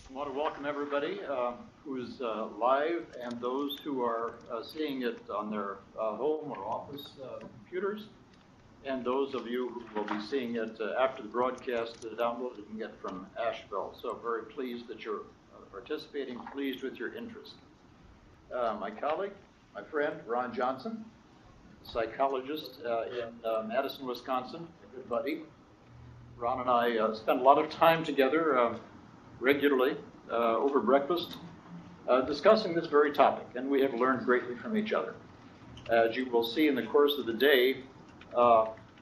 I want to welcome everybody who's live and those who are seeing it on their home or office computers, and those of you who will be seeing it after the broadcast download you can get from Asheville. So very pleased that you're participating, pleased with your interest. My colleague, my friend, Ron Johnson, psychologist in Madison, Wisconsin, a good buddy. Ron and I spend a lot of time together regularly over breakfast discussing this very topic, and we have learned greatly from each other. As you will see in the course of the day,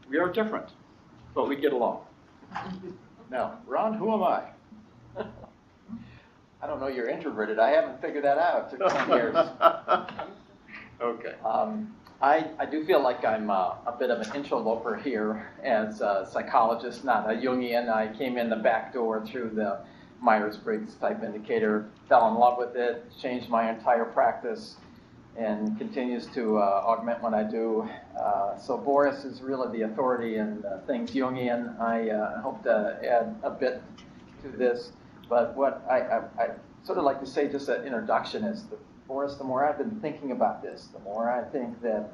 we are different, but we get along. Now, Ron, who am I? I don't know, you're introverted. I haven't figured that out. It took 10 years. Okay. I do feel like I'm a bit of an interloper here as a psychologist, not a Jungian. I came in the back door through the Myers-Briggs type indicator, fell in love with it, changed my entire practice, and continues to augment what I do. So Boris is really the authority in things Jungian. I hope to add a bit to this, but what I sort of like to say, just an introduction, is Boris, the more I've been thinking about this, the more I think that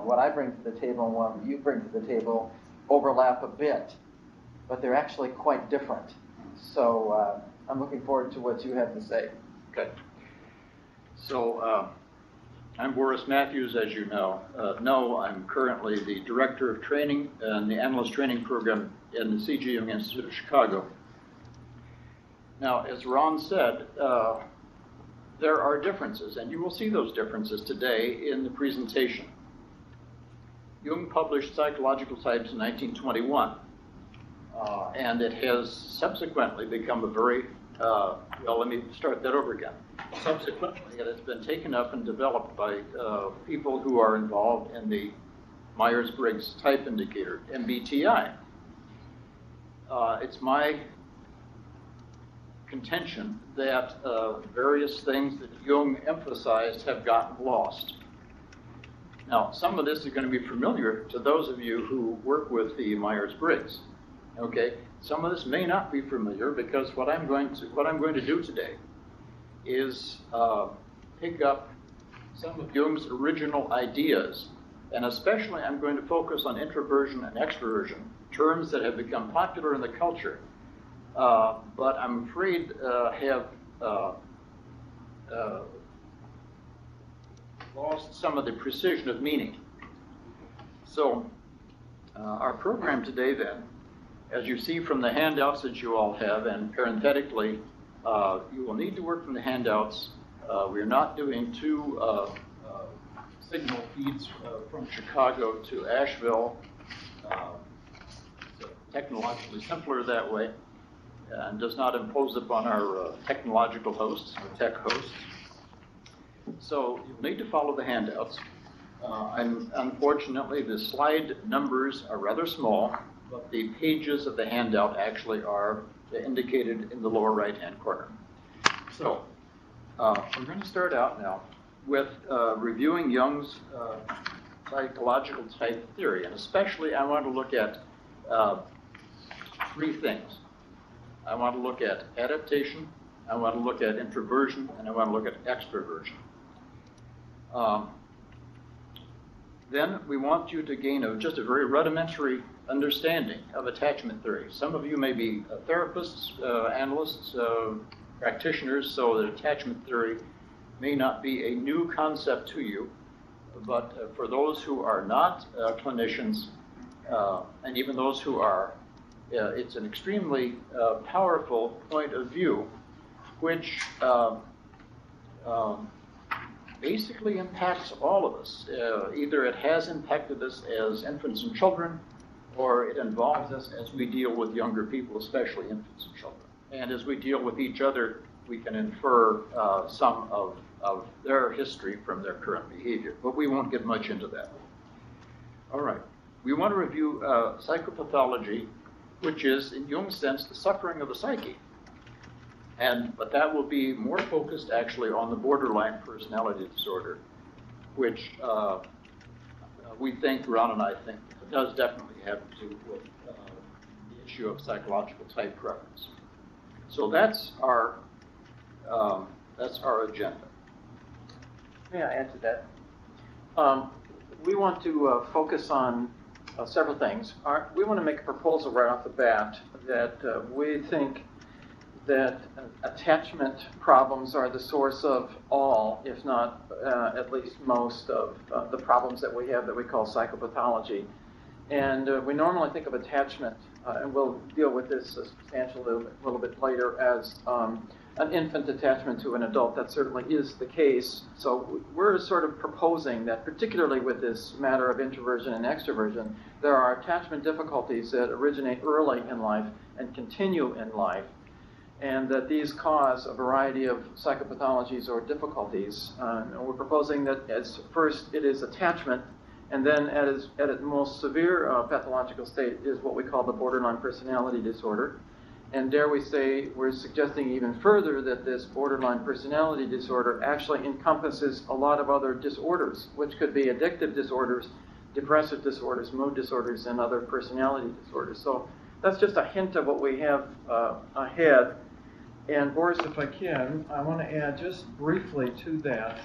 what I bring to the table and what you bring to the table overlap a bit, but they're actually quite different. So I'm looking forward to what you have to say. Okay. So I'm Boris Matthews, as you know. I'm currently the Director of Training and the Analyst Training Program in the C.G. Jung Institute of Chicago. Now, as Ron said, there are differences, and you will see those differences today in the presentation. Jung published Psychological Types in 1921, and it has subsequently become a very, well, let me start that over again. Subsequently, it has been taken up and developed by people who are involved in the Myers-Briggs Type Indicator, MBTI. It's my contention that various things that Jung emphasized have gotten lost. Now, some of this is going to be familiar to those of you who work with the Myers-Briggs. Okay, some of this may not be familiar because what I'm going to do today is pick up some of Jung's original ideas, and especially I'm going to focus on introversion and extroversion, terms that have become popular in the culture, but I'm afraid have lost some of the precision of meaning. So our program today then, as you see from the handouts that you all have, and parenthetically, you will need to work from the handouts. We are not doing two signal feeds from Chicago to Asheville. So technologically simpler that way, and does not impose upon our technological hosts, or tech hosts. So you'll need to follow the handouts. Unfortunately, the slide numbers are rather small, but the pages of the handout actually are indicated in the lower right-hand corner. So we're going to start out now with reviewing Jung's psychological type theory, and especially I want to look at three things. I want to look at adaptation, I want to look at introversion, and I want to look at extroversion. Then we want you to gain just a very rudimentary understanding of attachment theory. Some of you may be therapists, analysts, practitioners, so that attachment theory may not be a new concept to you, but for those who are not clinicians, and even those who are, it's an extremely powerful point of view, which basically impacts all of us. Either it has impacted us as infants and children, or it involves us as we deal with younger people, especially infants and children. And as we deal with each other, we can infer some of their history from their current behavior, but we won't get much into that. All right, we want to review psychopathology, which is, in Jung's sense, the suffering of the psyche. But that will be more focused actually on the borderline personality disorder, which we think, Ron and I think, does definitely have to do with the issue of psychological type preference. So that's our That's our agenda. May I add to that? We want to focus on several things. We want to make a proposal right off the bat that we think that attachment problems are the source of all, if not at least most of the problems that we have that we call psychopathology. And we normally think of attachment, and we'll deal with this substantially a little bit later, as an infant attachment to an adult. That certainly is the case. So we're sort of proposing that, particularly with this matter of introversion and extroversion, there are attachment difficulties that originate early in life and continue in life, and that these cause a variety of psychopathologies or difficulties. And we're proposing that as first it is attachment, and then at its most severe pathological state is what we call the borderline personality disorder. And dare we say, we're suggesting even further that this borderline personality disorder actually encompasses a lot of other disorders, which could be addictive disorders, depressive disorders, mood disorders, and other personality disorders. So that's just a hint of what we have ahead. And Boris, if I can, I want to add just briefly to that,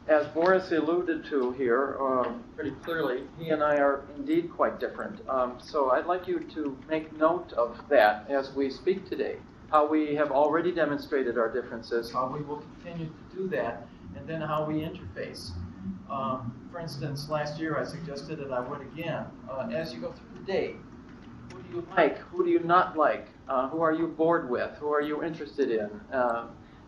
as Boris alluded to here pretty clearly, he and I are indeed quite different. So I'd like you to make note of that as we speak today, how we have already demonstrated our differences, how we will continue to do that, and then how we interface. For instance, last year I suggested that I would again, as you go through the day, who do you like, who do you not like, who are you bored with, who are you interested in,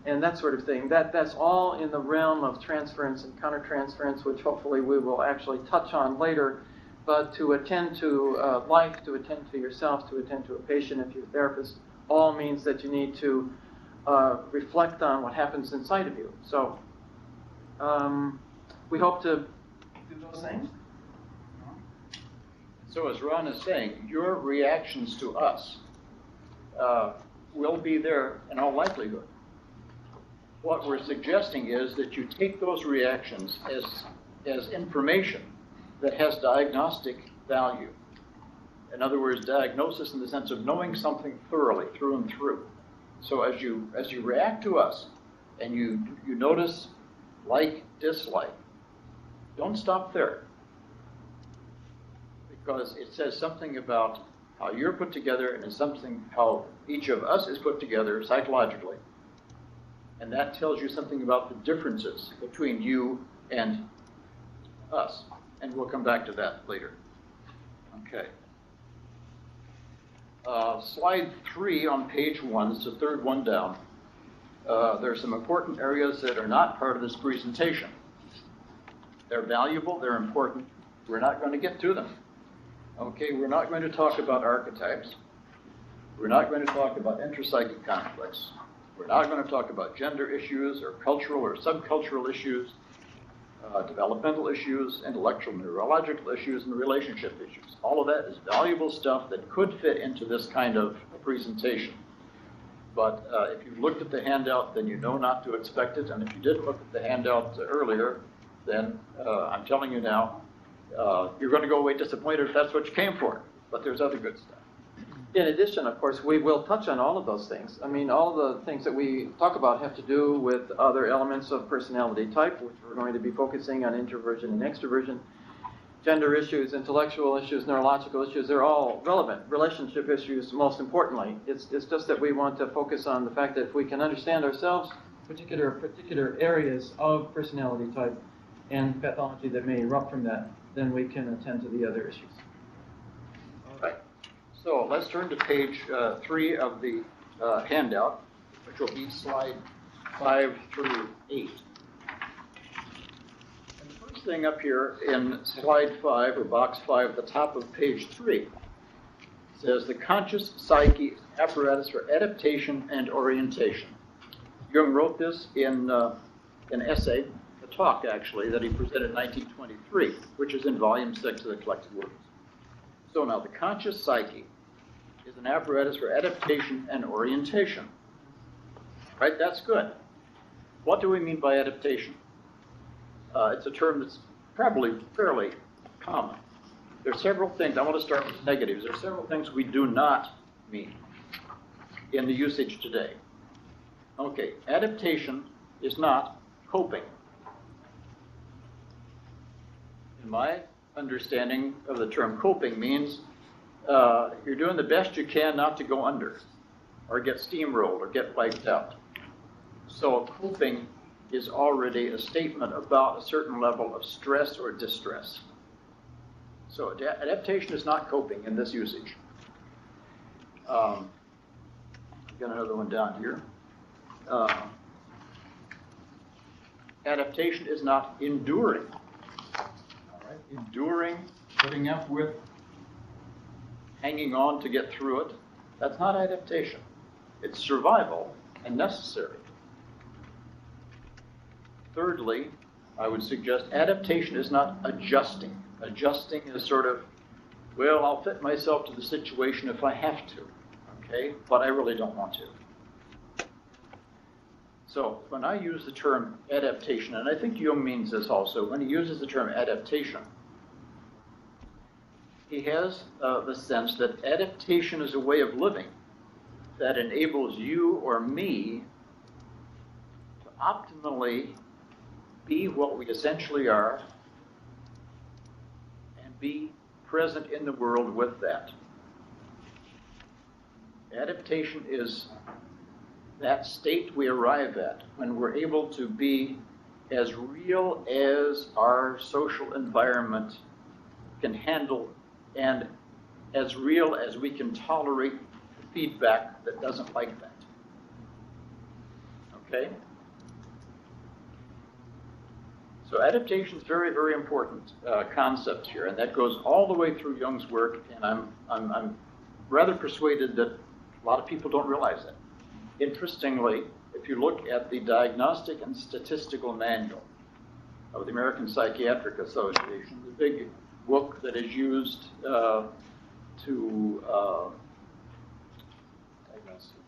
and that sort of thing. That's all in the realm of transference and countertransference, which hopefully we will actually touch on later. But to attend to life, to attend to yourself, to attend to a patient if you're a therapist, all means that you need to reflect on what happens inside of you. So we hope to do those things. So as Ron is saying, your reactions to us will be there in all likelihood. What we're suggesting is that you take those reactions as information that has diagnostic value. In other words, diagnosis in the sense of knowing something thoroughly, through and through. So as you react to us and you notice like, dislike, don't stop there. Because it says something about how you're put together and it's something how each of us is put together psychologically. And that tells you something about the differences between you and us. And we'll come back to that later. Okay. Slide 3 on page 1, it's the third one down. There are some important areas that are not part of this presentation. They're valuable, they're important. We're not going to get to them. Okay, we're not going to talk about archetypes. We're not going to talk about intrapsychic conflicts. We're not going to talk about gender issues or cultural or subcultural issues, developmental issues, intellectual, neurological issues, and relationship issues. All of that is valuable stuff that could fit into this kind of presentation. But if you looked at the handout, then you know not to expect it. And if you didn't look at the handout earlier, then I'm telling you now, you're going to go away disappointed if that's what you came for. But there's other good stuff. In addition, of course, we will touch on all of those things. I mean, all the things that we talk about have to do with other elements of personality type, which we're going to be focusing on introversion and extroversion. Gender issues, intellectual issues, neurological issues, they're all relevant. Relationship issues, most importantly. It's just that we want to focus on the fact that if we can understand ourselves, particular areas of personality type and pathology that may erupt from that, then we can attend to the other issues. All right. So let's turn to page 3 of the handout, which will be slide 5 through 8. And the first thing up here in slide 5, or box 5, at the top of page 3, says the conscious psyche apparatus for adaptation and orientation. Jung wrote this in an essay, a talk actually, that he presented in 1923, which is in volume 6 of the Collected Works. So now the conscious psyche is an apparatus for adaptation and orientation. Right, that's good. What do we mean by adaptation? It's a term that's probably fairly common. There are several things, I want to start with negatives. There are several things we do not mean in the usage today. Okay, adaptation is not coping. In my understanding of the term coping means you're doing the best you can not to go under or get steamrolled or get wiped out. So coping is already a statement about a certain level of stress or distress. So adaptation is not coping in this usage. I've got another one down here. Adaptation is not enduring. All right? Enduring, putting up with, hanging on to get through it, that's not adaptation. It's survival and necessary. Thirdly, I would suggest adaptation is not adjusting. Adjusting is sort of, well, I'll fit myself to the situation if I have to, okay? But I really don't want to. So when I use the term adaptation, and I think Jung means this also, when he uses the term adaptation, he has the sense that adaptation is a way of living that enables you or me to optimally be what we essentially are and be present in the world with that. Adaptation is that state we arrive at when we're able to be as real as our social environment can handle and as real as we can tolerate feedback that doesn't like that. Okay? So adaptation is very, very important concept here, and that goes all the way through Jung's work, and I'm rather persuaded that a lot of people don't realize it. Interestingly, if you look at the Diagnostic and Statistical Manual of the American Psychiatric Association, the big book that is used to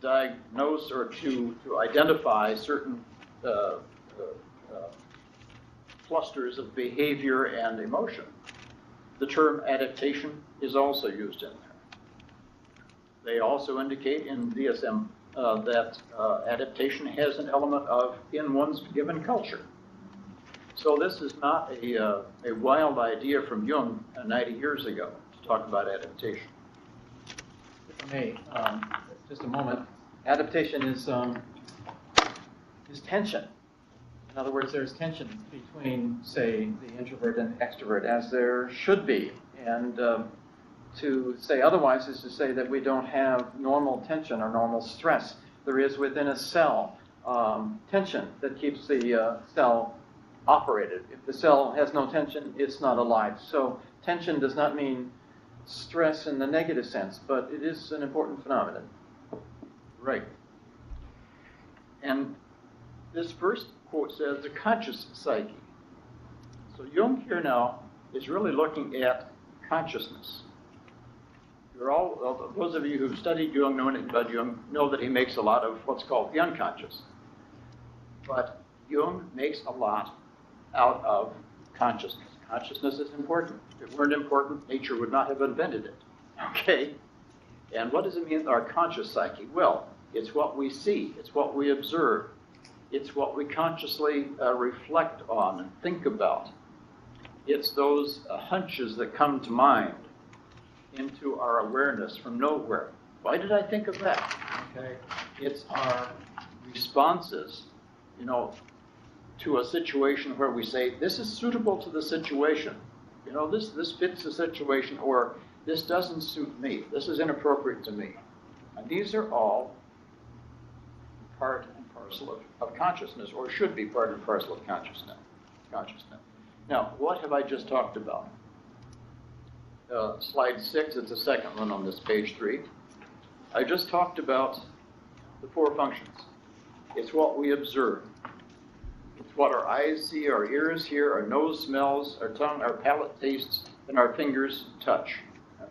diagnose or to identify certain clusters of behavior and emotion, the term adaptation is also used in there. They also indicate in DSM that adaptation has an element of in one's given culture. So this is not a wild idea from Jung 90 years ago to talk about adaptation. If I may, just a moment. Adaptation is tension. In other words, there's tension between, say, the introvert and the extrovert, as there should be. And to say otherwise is to say that we don't have normal tension or normal stress. There is within a cell tension that keeps the cell operated. If the cell has no tension, it's not alive. So tension does not mean stress in the negative sense, but it is an important phenomenon. Right. And this first quote says the conscious psyche. So Jung here now is really looking at consciousness. You're all, those of you who've studied Jung, know anything about Jung, know that he makes a lot of what's called the unconscious. But Jung makes a lot out of consciousness. Consciousness is important. If it weren't important, nature would not have invented it. Okay? And what does it mean, our conscious psyche? Well, it's what we see. It's what we observe. It's what we consciously reflect on and think about. It's those hunches that come to mind into our awareness from nowhere. Why did I think of that? Okay, it's our responses, to a situation where we say, this is suitable to the situation. This fits the situation, or this doesn't suit me. This is inappropriate to me. And these are all part and parcel of consciousness, or should be part and parcel of consciousness. Now, what have I just talked about? Slide 6, it's the second one on this page 3. I just talked about the 4 functions. It's what we observe. It's what our eyes see, our ears hear, our nose smells, our tongue, our palate tastes, and our fingers touch.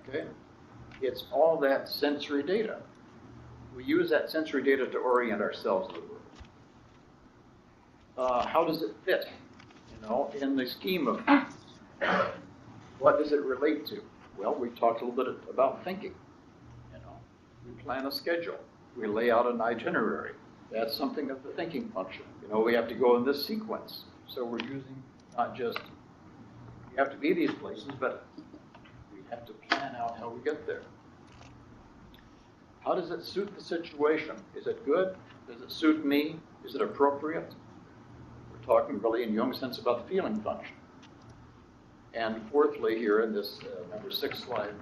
Okay? It's all that sensory data. We use that sensory data to orient ourselves in the world. How does it fit, in the scheme of things? What does it relate to? Well, we talked a little bit about thinking. We plan a schedule. We lay out an itinerary. That's something of the thinking function. You know, we have to go in this sequence. So we're using not just, we have to be these places, but we have to plan out how we get there. How does it suit the situation? Is it good? Does it suit me? Is it appropriate? We're talking really in Jung's sense about the feeling function. And fourthly, here in this number 6 slide,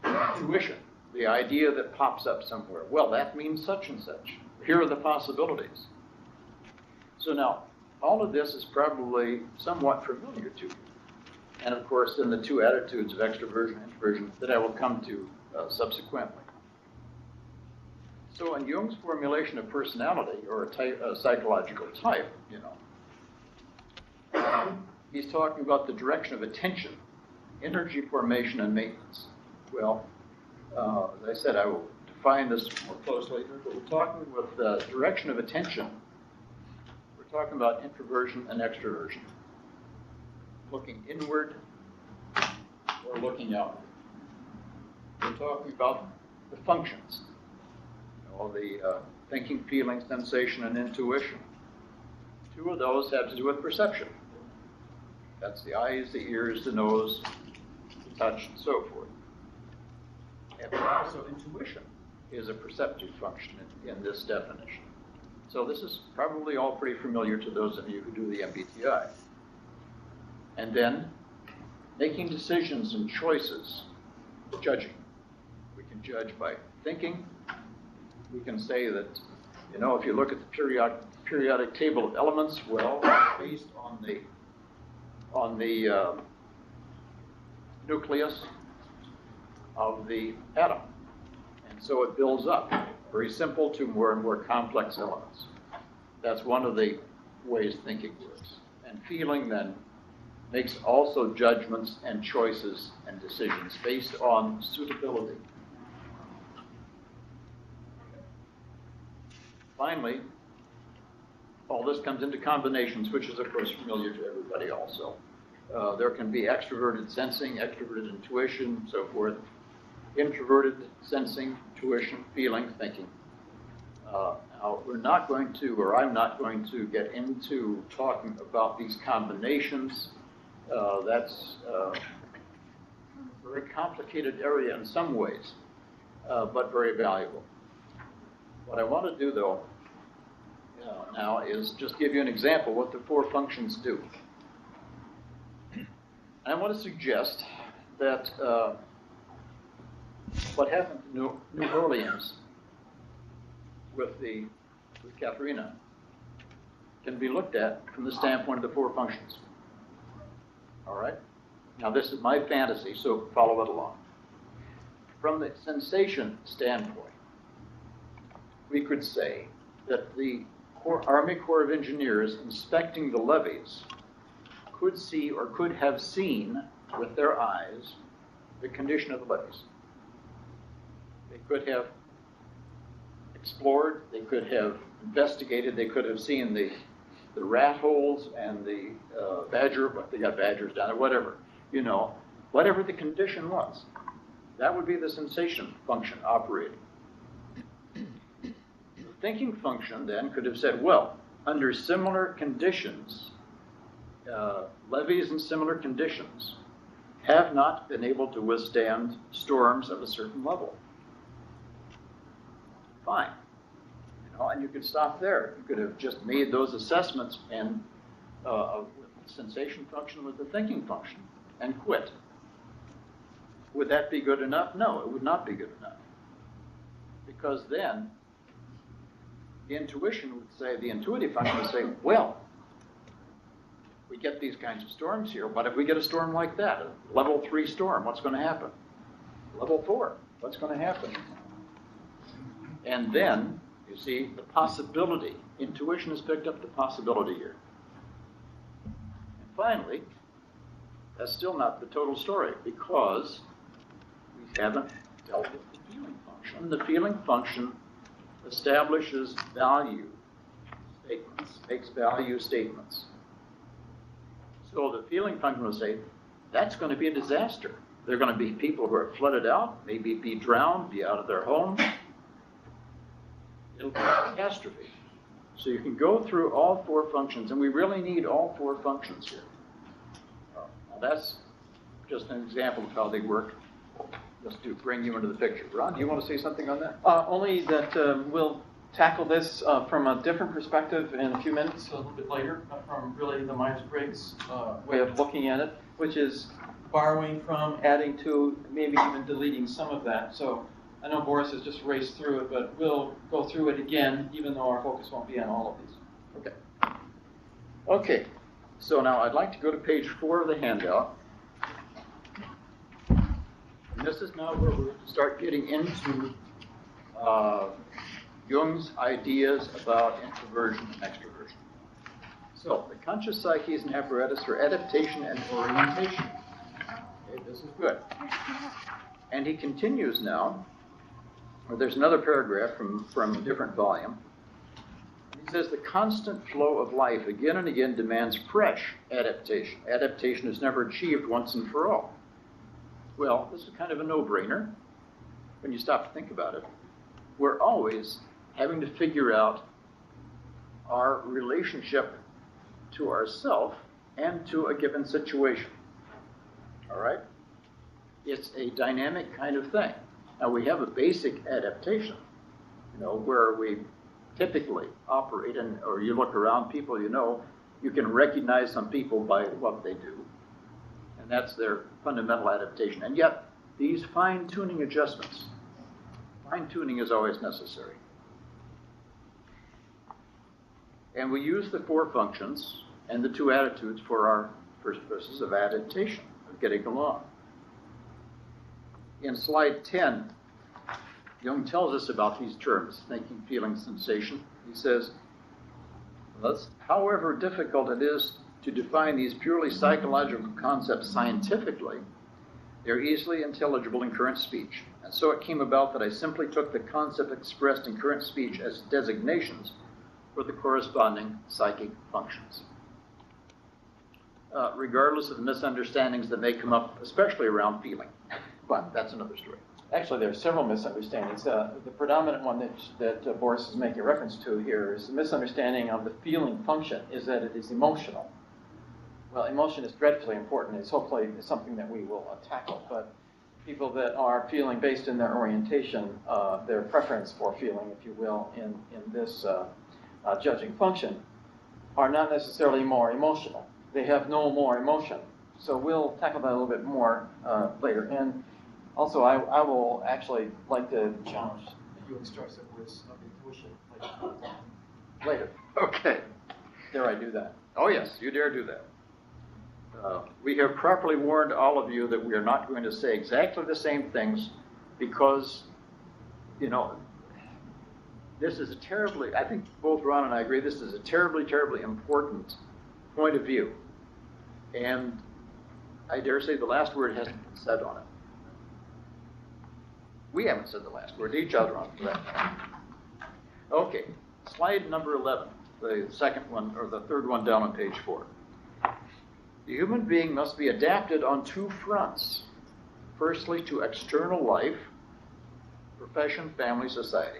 intuition, the idea that pops up somewhere. Well, that means such and such. Here are the possibilities. So now, all of this is probably somewhat familiar to you. And of course, then the two attitudes of extroversion and introversion that I will come to subsequently. So in Jung's formulation of personality, or a psychological type, you know, he's talking about the direction of attention, energy formation, and maintenance. Well, as I said, I will define this more closely later, but we're talking with the direction of attention. We're talking about introversion and extroversion. Looking inward or looking outward. We're talking about the functions, you know, the thinking, feeling, sensation, and intuition. Two of those have to do with perception. That's the eyes, the ears, the nose, the touch, and so forth. And also intuition is a perceptive function in this definition. So this is probably all pretty familiar to those of you who do the MBTI. And then making decisions and choices, judging. We can judge by thinking. We can say that, you know, if you look at the periodic table of elements, well, based on the nucleus of the atom. And so it builds up, very simple to more and more complex elements. That's one of the ways thinking works. And feeling then makes also judgments and choices and decisions based on suitability. Finally, all this comes into combinations, which is of course familiar to everybody also. There can be extroverted sensing, extroverted intuition, so forth. Introverted sensing, intuition, feeling, thinking. Now, we're not going to, or I'm not going to get into talking about these combinations. That's a very complicated area in some ways, but very valuable. What I want to do, though, now is just give you an example of what the 4 functions do. I want to suggest that what happened to New Orleans with Katharina can be looked at from the standpoint of the 4 functions. All right? Now, this is my fantasy, so follow it along. From the sensation standpoint, we could say that the Army Corps of Engineers inspecting the levees could see or could have seen with their eyes the condition of the levees. They could have explored, they could have investigated, they could have seen the rat holes and the badger, but they got badgers down there, whatever, you know, whatever the condition was. That would be the sensation function operating. The thinking function then could have said, well, under similar conditions, levees in similar conditions have not been able to withstand storms of a certain level. Fine. You know, and you could stop there. You could have just made those assessments and with the sensation function with the thinking function and quit. Would that be good enough? No, it would not be good enough. Because then the intuition would say, the intuitive function would say, well, we get these kinds of storms here. What if we get a storm like that? A level 3 storm, what's going to happen? Level 4, what's going to happen? And then, you see, the possibility. Intuition has picked up the possibility here. And finally, that's still not the total story, because we haven't dealt with the feeling function. The feeling function establishes value statements, makes value statements. So the feeling function will say, that's going to be a disaster. There are going to be people who are flooded out, maybe be drowned, be out of their homes. it'll be a catastrophe. So you can go through all 4 functions, and we really need all 4 functions here. Now that's just an example of how they work, just to bring you into the picture. Ron, do you want to say something on that? Only that we'll tackle this from a different perspective in a few minutes, a little bit later, from really the Myers-Briggs way of looking at it, which is borrowing from, adding to, maybe even deleting some of that. So I know Boris has just raced through it, but we'll go through it again, even though our focus won't be on all of these. Okay. Okay, so now I'd like to go to page 4 of the handout. And this is now where we're going to start getting into Jung's ideas about introversion and extroversion. So, the conscious psyche is an apparatus for adaptation and orientation. Okay, this is good. And he continues now. There's another paragraph from a different volume. He says, the constant flow of life again and again demands fresh adaptation. Adaptation is never achieved once and for all. Well, this is kind of a no-brainer when you stop to think about it. We're always having to figure out our relationship to ourself and to a given situation. All right? It's a dynamic kind of thing. Now, we have a basic adaptation, where we typically operate, or you look around people, you can recognize some people by what they do. And that's their fundamental adaptation. And yet, these fine-tuning adjustments, fine-tuning is always necessary. And we use the 4 functions and the 2 attitudes for our first process of adaptation, of getting along. In slide 10, Jung tells us about these terms, thinking, feeling, sensation. He says, however difficult it is to define these purely psychological concepts scientifically, they're easily intelligible in current speech. And so it came about that I simply took the concept expressed in current speech as designations for the corresponding psychic functions. Regardless of the misunderstandings that may come up, especially around feeling. But that's another story. Actually, there are several misunderstandings. The predominant one that Boris is making reference to here is the misunderstanding of the feeling function, is that it is emotional. Well, emotion is dreadfully important. It's hopefully something that we will tackle. But people that are feeling based in their orientation, their preference for feeling, if you will, in this judging function, are not necessarily more emotional. They have no more emotion. So we'll tackle that a little bit more later. And also, I will actually like to challenge Jung's choice of words of intuition later. Okay. Dare I do that? Oh, yes, you dare do that. We have properly warned all of you that we are not going to say exactly the same things because, this is a terribly, I think both Ron and I agree, this is a terribly, terribly important point of view. And I dare say the last word hasn't been said on it. We haven't said the last word to each other on that. Okay, slide number 11, the second one, or the third one down on page 4. The human being must be adapted on 2 fronts. Firstly, to external life, profession, family, society.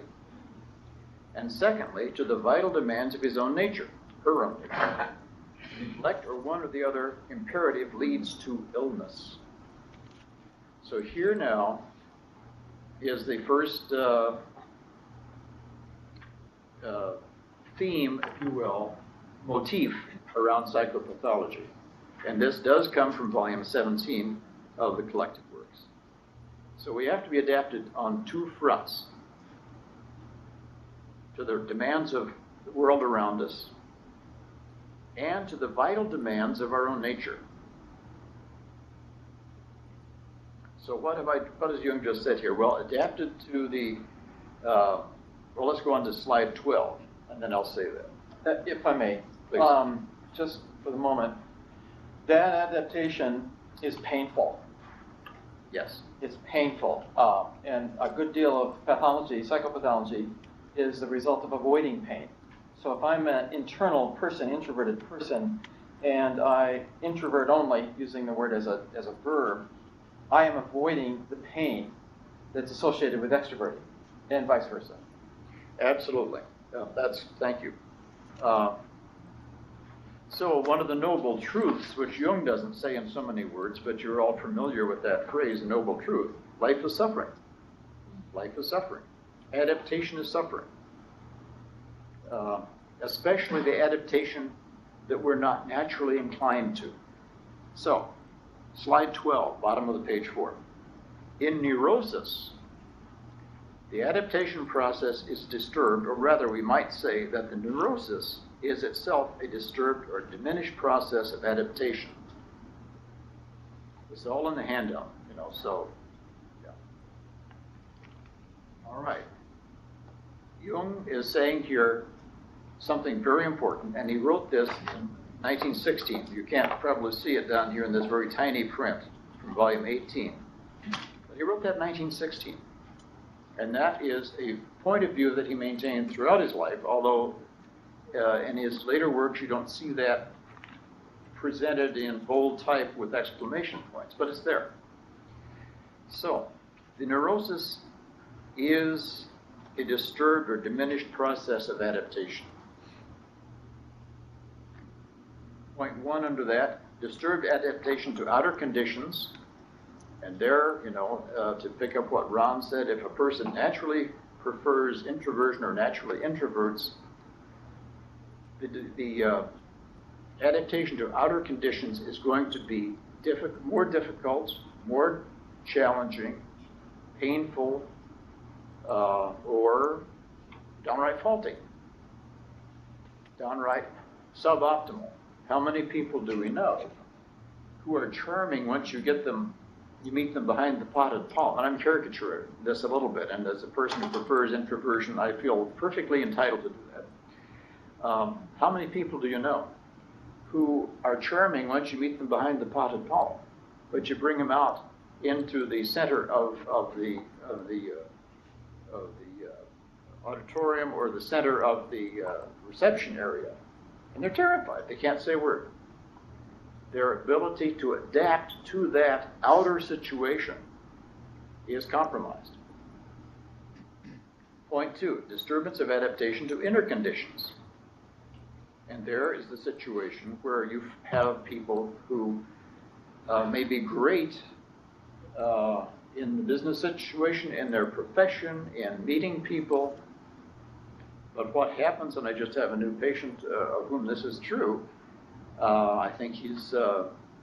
And secondly, to the vital demands of his own nature, her own nature. Neglect or one or the other imperative leads to illness. So here now is the first theme, if you will, motif around psychopathology. And this does come from volume 17 of the collected works. So we have to be adapted on 2 fronts. To the demands of the world around us, and to the vital demands of our own nature. So what has Jung just said here? Well, adapted to the, let's go on to slide 12, and then I'll say that. If I may, just for the moment, that adaptation is painful. Yes. It's painful. And a good deal of pathology, psychopathology, is the result of avoiding pain. So if I'm an internal person, introverted person, and I introvert only, using the word as a verb, I am avoiding the pain that's associated with extroverting, and vice versa. Absolutely. Thank you. So one of the noble truths, which Jung doesn't say in so many words, but you're all familiar with that phrase, noble truth, life is suffering. Life is suffering. Adaptation is suffering. Especially the adaptation that we're not naturally inclined to. So, slide 12, bottom of the page 4. In neurosis, the adaptation process is disturbed, or rather we might say that the neurosis is itself a disturbed or diminished process of adaptation. It's all in the handout, so, yeah. All right. Jung is saying here something very important, and he wrote this in 1916. You can't probably see it down here in this very tiny print from volume 18. But he wrote that in 1916. And that is a point of view that he maintained throughout his life, although in his later works you don't see that presented in bold type with exclamation points, but it's there. So, the neurosis is a disturbed or diminished process of adaptation. Point 1 under that, disturbed adaptation to outer conditions. And there, to pick up what Ron said, if a person naturally prefers introversion or naturally introverts, the adaptation to outer conditions is going to be more difficult, more challenging, painful, or downright faulty, downright suboptimal. How many people do we know who are charming once you meet them behind the potted palm? And I'm caricaturing this a little bit, and as a person who prefers introversion, I feel perfectly entitled to do that. How many people do you know who are charming once you meet them behind the potted palm, but you bring them out into the center of the auditorium or the center of the reception area, and they're terrified. They can't say a word. Their ability to adapt to that outer situation is compromised. Point 2, disturbance of adaptation to inner conditions. And there is the situation where you have people who may be great in the business situation, in their profession, in meeting people. But what happens, and I just have a new patient of whom this is true, I think he's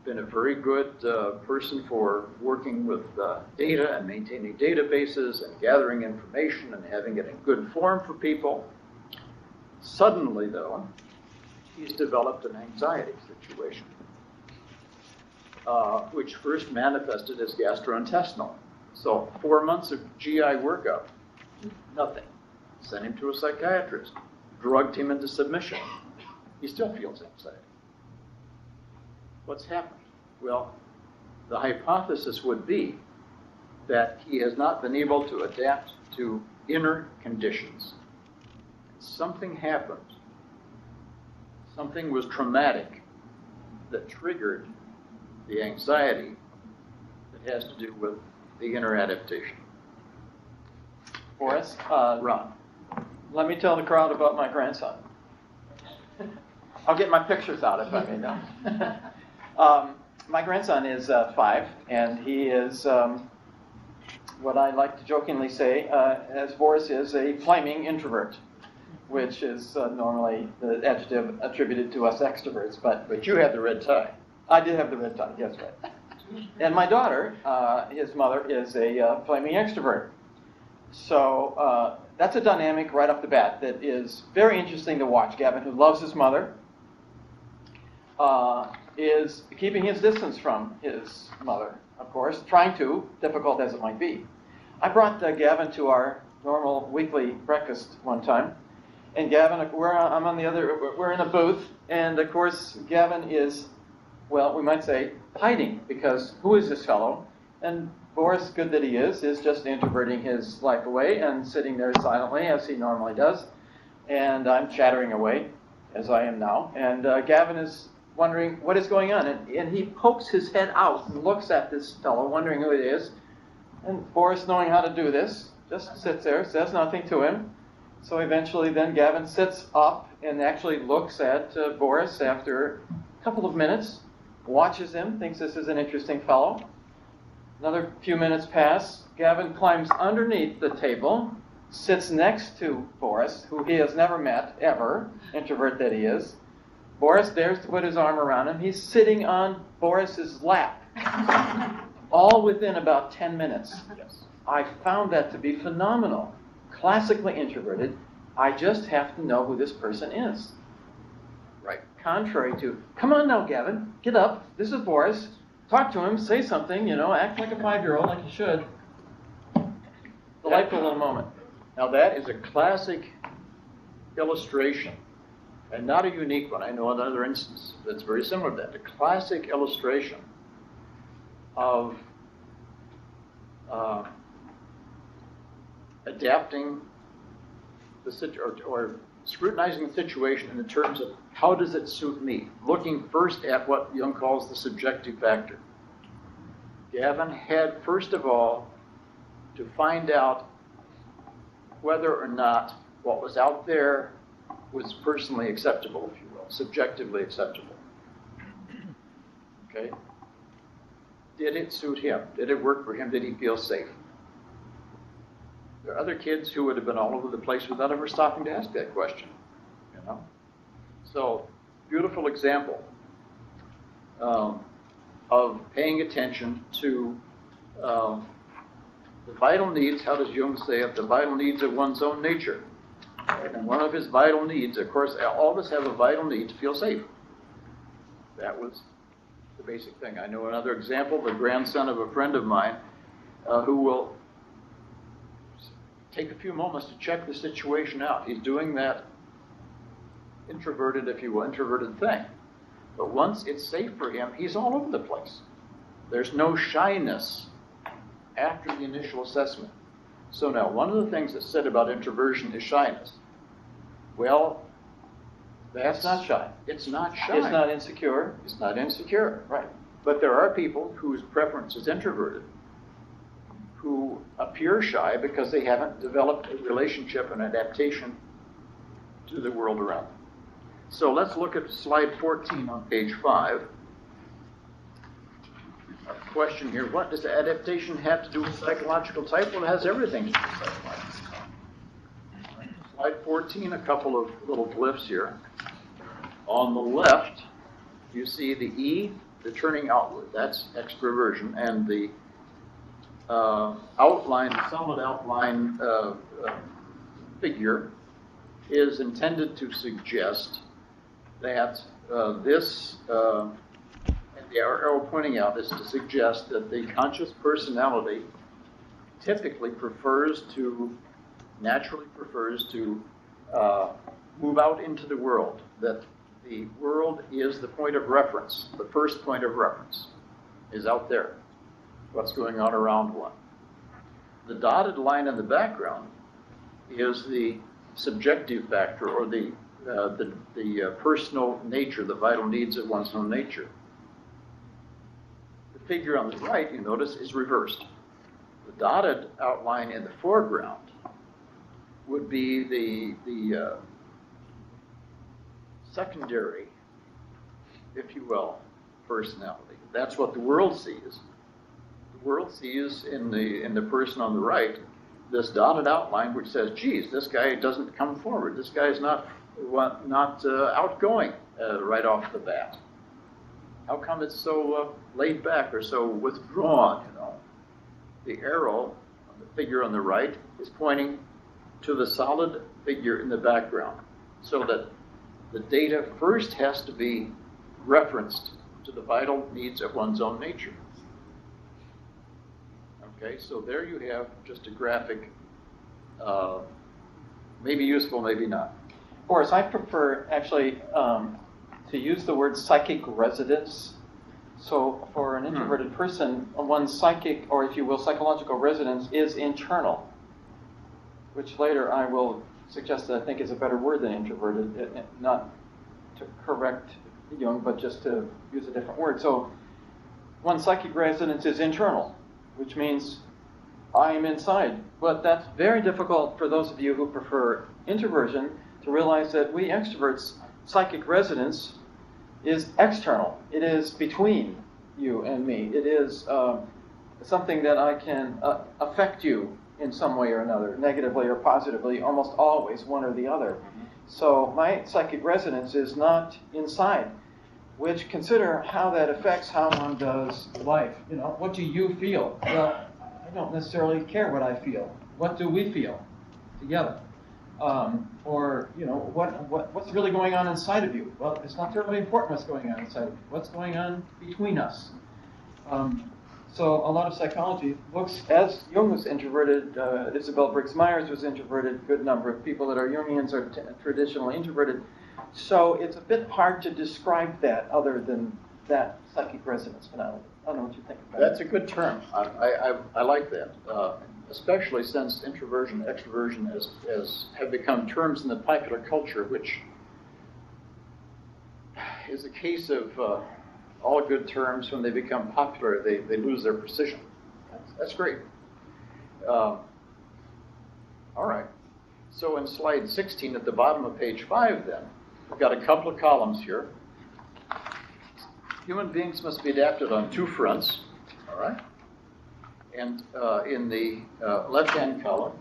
been a very good person for working with data and maintaining databases and gathering information and having it in good form for people. Suddenly, though, he's developed an anxiety situation, which first manifested as gastrointestinal. So 4 months of GI workup, nothing. Sent him to a psychiatrist, drugged him into submission. He still feels anxiety. What's happened? Well, the hypothesis would be that he has not been able to adapt to inner conditions. Something happened. Something was traumatic that triggered the anxiety that has to do with the inner adaptation. Boris, Ron. let me tell the crowd about my grandson. I'll get my pictures out if I may now. My grandson is 5, and he is what I like to jokingly say, as Boris is, a flaming introvert, which is normally the adjective attributed to us extroverts. But you had the red tie. I did have the red tie, yes, right. And my daughter, his mother, is a flaming extrovert. So that's a dynamic right off the bat that is very interesting to watch. Gavin, who loves his mother, is keeping his distance from his mother, of course, trying to, difficult as it might be. I brought Gavin to our normal weekly breakfast one time, and Gavin, we're in a booth, and of course, Gavin is, well, we might say, hiding, because who is this fellow? And Boris, good that he is just introverting his life away and sitting there silently, as he normally does, and I'm chattering away, as I am now, and Gavin is wondering what is going on, and he pokes his head out and looks at this fellow, wondering who it is, and Boris, knowing how to do this, just sits there, says nothing to him, So eventually then Gavin sits up and actually looks at Boris after a couple of minutes, watches him, thinks this is an interesting fellow. Another few minutes pass. Gavin climbs underneath the table, sits next to Boris, who he has never met, ever, introvert that he is. Boris dares to put his arm around him. He's sitting on Boris's lap, all within about 10 minutes. Yes. I found that to be phenomenal. Classically introverted, I just have to know who this person is. Right. Contrary to, come on now, Gavin, get up. This is Boris. Talk to him, say something, act like a 5-year-old, like you should. Delightful little moment. Now that is a classic illustration, and not a unique one. I know another instance that's very similar to that. A classic illustration of adapting or scrutinizing the situation in the terms of how does it suit me, looking first at what Jung calls the subjective factor. Gavin had, first of all, to find out whether or not what was out there was personally acceptable, if you will, subjectively acceptable. Okay? Did it suit him? Did it work for him? Did he feel safe? There are other kids who would have been all over the place without ever stopping to ask that question, So, beautiful example of paying attention to the vital needs. How does Jung say it? The vital needs of one's own nature. And one of his vital needs, of course, all of us have a vital need to feel safe. That was the basic thing. I know another example, the grandson of a friend of mine who will take a few moments to check the situation out. He's doing that introverted, if you will, introverted thing. But once it's safe for him, he's all over the place. There's no shyness after the initial assessment. So now, one of the things that's said about introversion is shyness. Well, that's not shy. It's not shy. It's not insecure. It's not insecure. Right. But there are people whose preference is introverted, who appear shy because they haven't developed a relationship and adaptation to the world around them. So let's look at slide 14 on page 5. A question here, what does adaptation have to do with psychological type? Well, it has everything to do with psychological type. Slide 14, a couple of little glyphs here. On the left, you see the E, the turning outward, that's extroversion, and the outline, solid outline figure is intended to suggest that this, and the arrow pointing out is to suggest that the conscious personality typically naturally prefers to move out into the world, that the world is the point of reference, the first point of reference is out there. What's going on around one. The dotted line in the background is the subjective factor, or the personal nature, the vital needs of one's own nature. The figure on the right, you notice, is reversed. The dotted outline in the foreground would be the secondary, if you will, personality. That's what the world sees. The world sees in the person on the right this dotted outline which says, geez, this guy doesn't come forward. This guy is not outgoing right off the bat. How come it's so laid back or so withdrawn, The arrow on the figure on the right is pointing to the solid figure in the background, so that the data first has to be referenced to the vital needs of one's own nature. Okay, so there you have just a graphic, maybe useful, maybe not. Boris, I prefer actually to use the word psychic residence. So for an introverted person, one's psychic, or if you will, psychological residence is internal, which later I will suggest that I think is a better word than introverted, not to correct Jung, but just to use a different word. So one's psychic residence is internal, which means I am inside. But that's very difficult for those of you who prefer introversion to realize that we extroverts, psychic resonance is external. It is between you and me. It is something that I can affect you in some way or another, negatively or positively, almost always one or the other. So my psychic resonance is not inside, which consider how that affects how one does life. You know, what do you feel? Well, I don't necessarily care what I feel. What do we feel together? Or, you know, what's really going on inside of you? Well, it's not terribly important what's going on inside of you. What's going on between us? So a lot of psychology looks, as Jung was introverted, Isabel Briggs-Myers was introverted, a good number of people that are Jungians are traditionally introverted. So it's a bit hard to describe that other than that psychic resonance phenomenon. I don't know what you think about That's a good term. I like that, especially since introversion, extroversion have become terms in the popular culture, which is a case of all good terms, when they become popular, they lose their precision. That's great. All right. So in slide 16 at the bottom of page 5 then, we've got a couple of columns here. Human beings must be adapted on two fronts, all right? And in the left-hand column,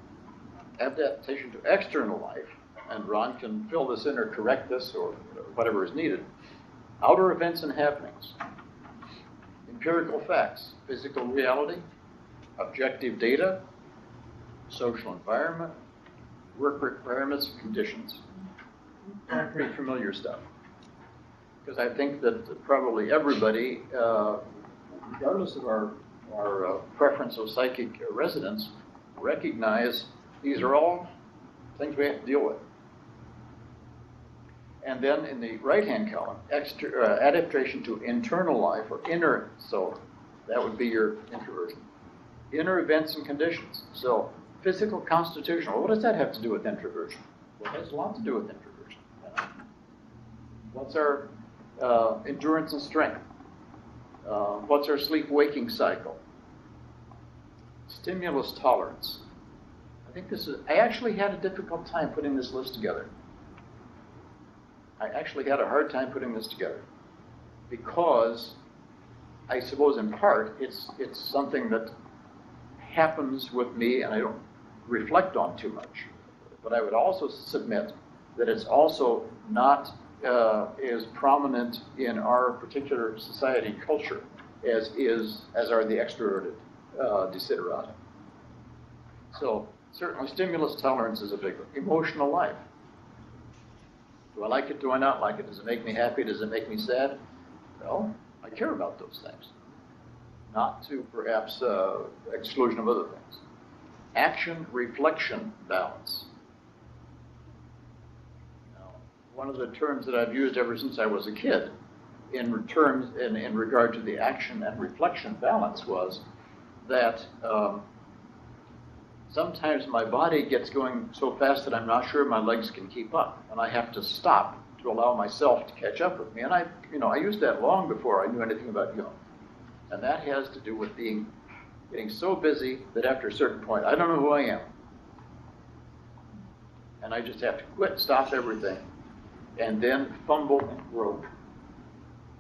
adaptation to external life, and Ron can fill this in or correct this or whatever is needed. Outer events and happenings, empirical facts, physical reality, objective data, social environment, work requirements and conditions. Pretty familiar stuff. Because I think that probably everybody, regardless of our preference of psychic resonance, recognize these are all things we have to deal with. And then in the right-hand column, adaptation to internal life or inner, so that would be your introversion. Inner events and conditions. So physical, constitutional, what does that have to do with introversion? Well, it has a lot to do with introversion. What's our endurance and strength? What's our sleep-waking cycle? Stimulus tolerance. I actually had a difficult time putting this list together. I actually had a hard time putting this together because I suppose in part it's something that happens with me and I don't reflect on too much. But I would also submit that it's also not as prominent in our particular society and culture as are the extroverted desiderata. So certainly stimulus tolerance is a big one. Emotional life. Do I like it? Do I not like it? Does it make me happy? Does it make me sad? Well, I care about those things. Not to perhaps exclusion of other things. Action, reflection, balance. Now, one of the terms that I've used ever since I was a kid in regard to the action and reflection balance was that sometimes my body gets going so fast that I'm not sure my legs can keep up, and I have to stop to allow myself to catch up with me. And I used that long before I knew anything about Jung. And that has to do with getting so busy that after a certain point, I don't know who I am. And I just have to quit, stop everything, and then fumble and grope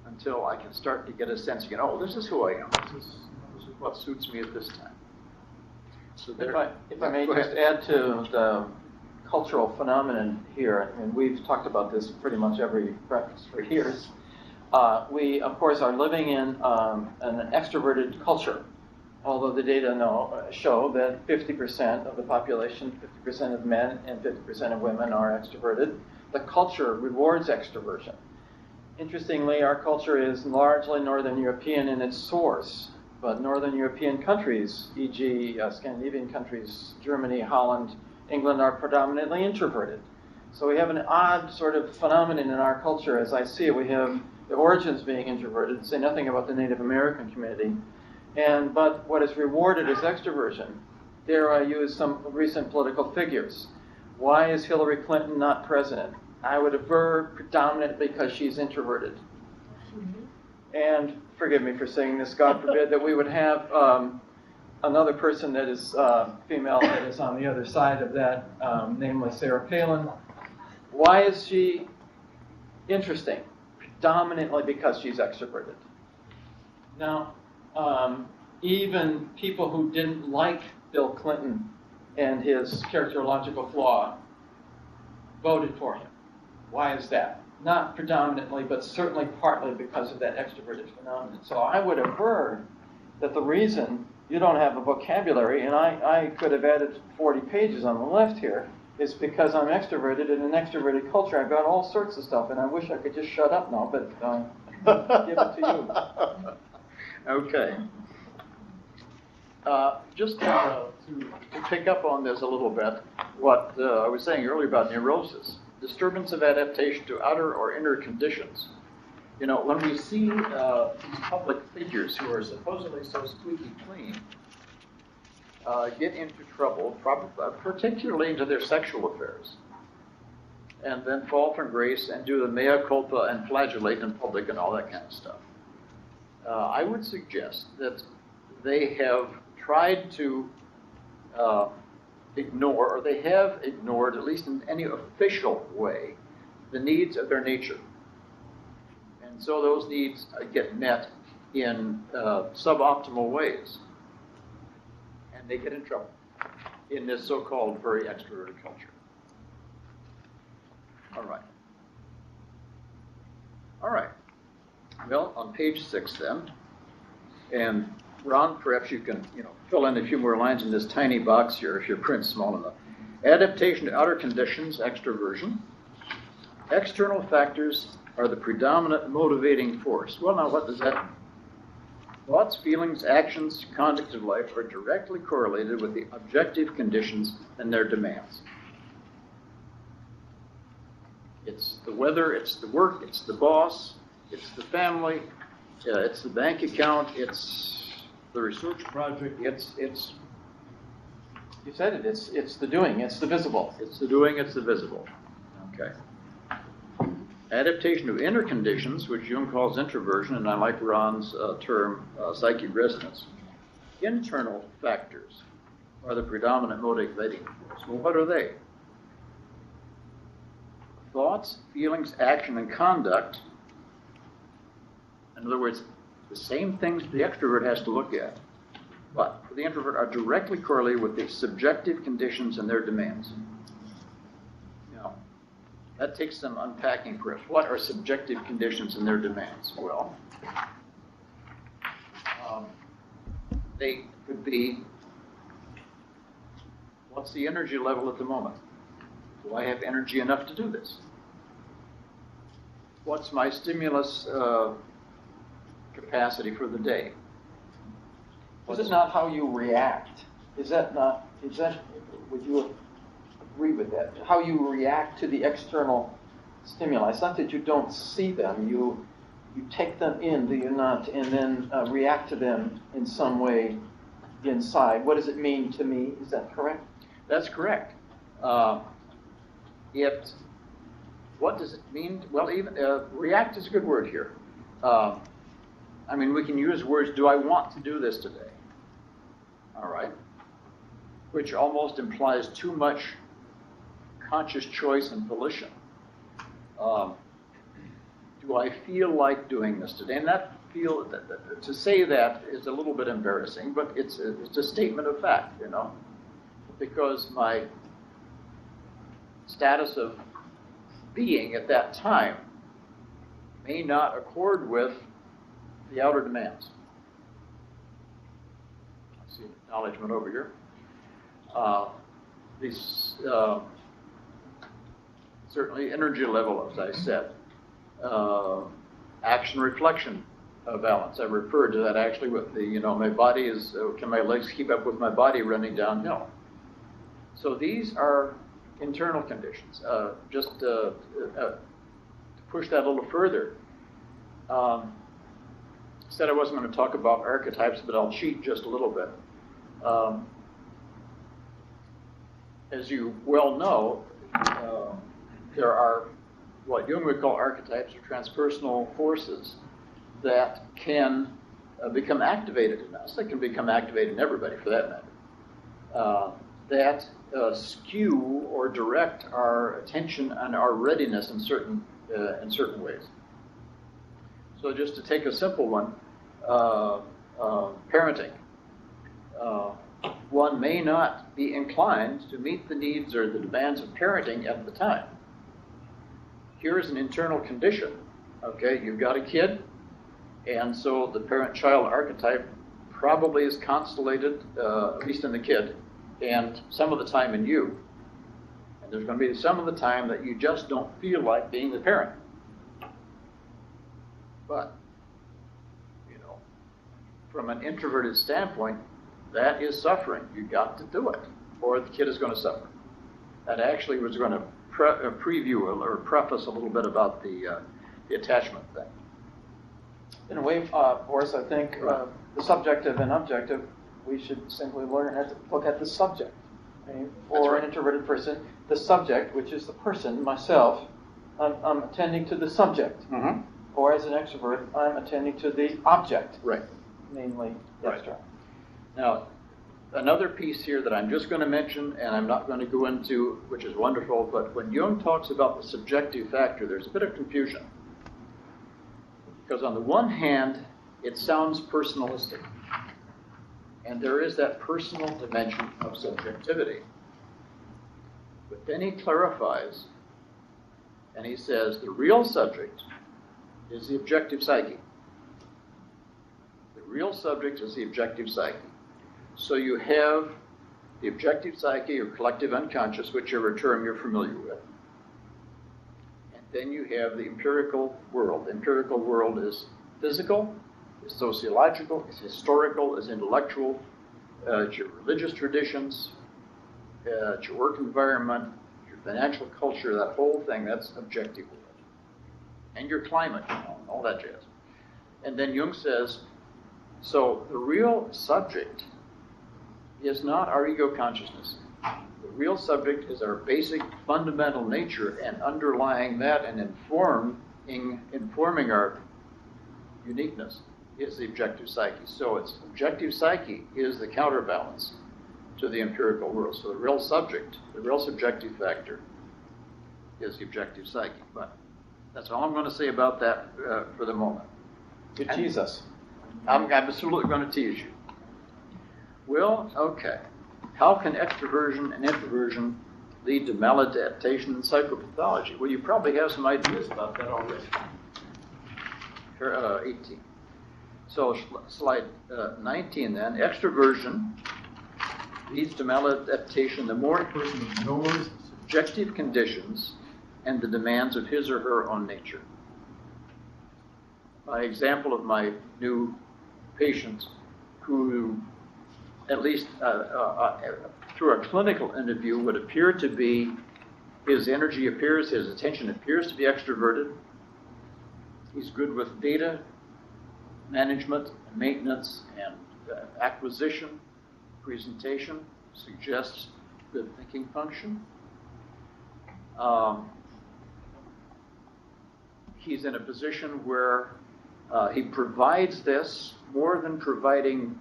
until I can start to get a sense, this is who I am. This is what suits me at this time. So if I may just add to the cultural phenomenon here, and we've talked about this pretty much every breakfast for years, we, of course, are living in an extroverted culture, although the data show that 50% of the population, 50% of men and 50% of women are extroverted. The culture rewards extroversion. Interestingly, our culture is largely Northern European in its source. But Northern European countries, e.g. Scandinavian countries, Germany, Holland, England, are predominantly introverted. So we have an odd sort of phenomenon in our culture. As I see it, we have the origins being introverted, say nothing about the Native American community. But what is rewarded is extroversion. Dare I use some recent political figures? Why is Hillary Clinton not president? I would aver predominantly because she's introverted. And forgive me for saying this, God forbid that we would have another person that is female that is on the other side of that, namely Sarah Palin. Why is she interesting? Predominantly because she's extroverted. Now, even people who didn't like Bill Clinton and his characterological flaw voted for him. Why is that? Not predominantly, but certainly partly because of that extroverted phenomenon. So I would aver that the reason you don't have a vocabulary, and I could have added 40 pages on the left here, is because I'm extroverted. In an extroverted culture, I've got all sorts of stuff, and I wish I could just shut up now, but give it to you. Okay. Just to pick up on this a little bit, what I was saying earlier about neurosis, disturbance of adaptation to outer or inner conditions. You know, when we see these public figures who are supposedly so squeaky clean get into trouble, particularly into their sexual affairs, and then fall from grace and do the mea culpa and flagellate in public and all that kind of stuff, I would suggest that they have tried to ignore, or they have ignored, at least in any official way, the needs of their nature. And so those needs get met in suboptimal ways. And they get in trouble in this so-called very extroverted culture. All right. All right. Well, on page 6 then, and Ron, perhaps you can, fill in a few more lines in this tiny box here if your print's small enough. Adaptation to outer conditions, extroversion. External factors are the predominant motivating force. Well, now what does that mean? Thoughts, feelings, actions, conduct of life are directly correlated with the objective conditions and their demands. It's the weather, it's the work, it's the boss, it's the family, it's the bank account, it's the research project, it's you said it, it's the doing, it's the visible. It's the doing, it's the visible. Okay. Adaptation to inner conditions, which Jung calls introversion, and I like Ron's term, psychic resonance. Internal factors are the predominant motivating force. Well, what are they? Thoughts, feelings, action, and conduct. In other words, the same things the extrovert has to look at, but for the introvert are directly correlated with the subjective conditions and their demands. Now, that takes some unpacking for us. What are subjective conditions and their demands? Well, they could be, what's the energy level at the moment? Do I have energy enough to do this? What's my stimulus capacity for the day? Is it not how you react? Would you agree with that? How you react to the external stimuli. It's not that you don't see them, you take them in, do you not, and then react to them in some way inside. What does it mean to me? Is that correct? That's correct. What does it mean? Well, even react is a good word here. We can use words, do I want to do this today? All right. Which almost implies too much conscious choice and volition. Do I feel like doing this today? And to say that is a little bit embarrassing, but it's a statement of fact, because my status of being at that time may not accord with the outer demands. I see acknowledgement over here. Certainly energy level, as I said. Action reflection balance. I referred to that actually with the, my body is, can my legs keep up with my body running downhill? So these are internal conditions. Just to push that a little further, said I wasn't going to talk about archetypes, but I'll cheat just a little bit. As you well know, there are what Jung would call archetypes or transpersonal forces that can become activated in us, that can become activated in everybody for that matter, that skew or direct our attention and our readiness in certain ways. So just to take a simple one, parenting. One may not be inclined to meet the needs or the demands of parenting at the time. Here is an internal condition. Okay, you've got a kid, and so the parent-child archetype probably is constellated, at least in the kid, and some of the time in you. And there's going to be some of the time that you just don't feel like being the parent. But, you know, from an introverted standpoint, that is suffering. You got to do it, or the kid is going to suffer. That actually was going to preview or preface a little bit about the attachment thing. In a way, Boris, I think the subjective and objective, we should simply learn how to look at the subject. Okay? For an introverted person, the subject, which is the person, myself, I'm attending to the subject. Mm-hmm. Or as an extrovert, I'm attending to the object. Right. Namely, the Right. abstract. Now, another piece here that I'm just going to mention, and I'm not going to go into, which is wonderful, but when Jung talks about the subjective factor, there's a bit of confusion. Because on the one hand, it sounds personalistic. And there is that personal dimension of subjectivity. But then he clarifies, and he says the real subject is the objective psyche. The real subject is the objective psyche. So you have the objective psyche or collective unconscious, whichever term you're familiar with. And then you have the empirical world. The empirical world is physical, is sociological, is historical, is intellectual. It's your religious traditions, it's your work environment, your financial culture, that whole thing, that's objective world. And your climate, you know, all that jazz. And then Jung says, so the real subject is not our ego consciousness. The real subject is our basic fundamental nature, and underlying that and informing our uniqueness is the objective psyche. So it's objective psyche is the counterbalance to the empirical world. So the real subject, the real subjective factor is the objective psyche. But that's all I'm going to say about that for the moment. You tease us. I'm absolutely going to tease you. Well, okay. How can extroversion and introversion lead to maladaptation in psychopathology? Well, you probably have some ideas about that already. 18. So slide 19 then. Extroversion leads to maladaptation the more a person ignores subjective conditions and the demands of his or her own nature. By example of my new patient who, at least through a clinical interview, would appear to be, his energy appears, his attention appears to be extroverted. He's good with data management, maintenance, and acquisition, presentation, suggests good thinking function. He's in a position where he provides this more than providing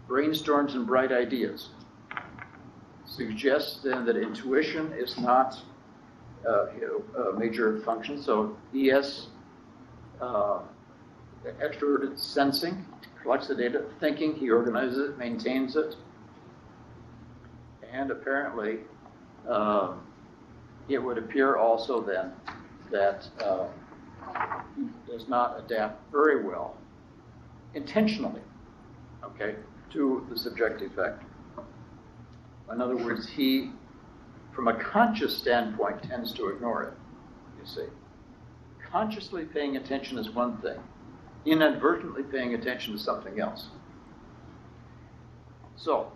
brainstorms and bright ideas. Suggests then that intuition is not a major function. So ES, extroverted sensing, collects the data, thinking, he organizes it, maintains it, and apparently it would appear also then that he does not adapt very well intentionally, okay, to the subjective factor. In other words, he, from a conscious standpoint, tends to ignore it, you see. Consciously paying attention is one thing. Inadvertently paying attention to something else. So,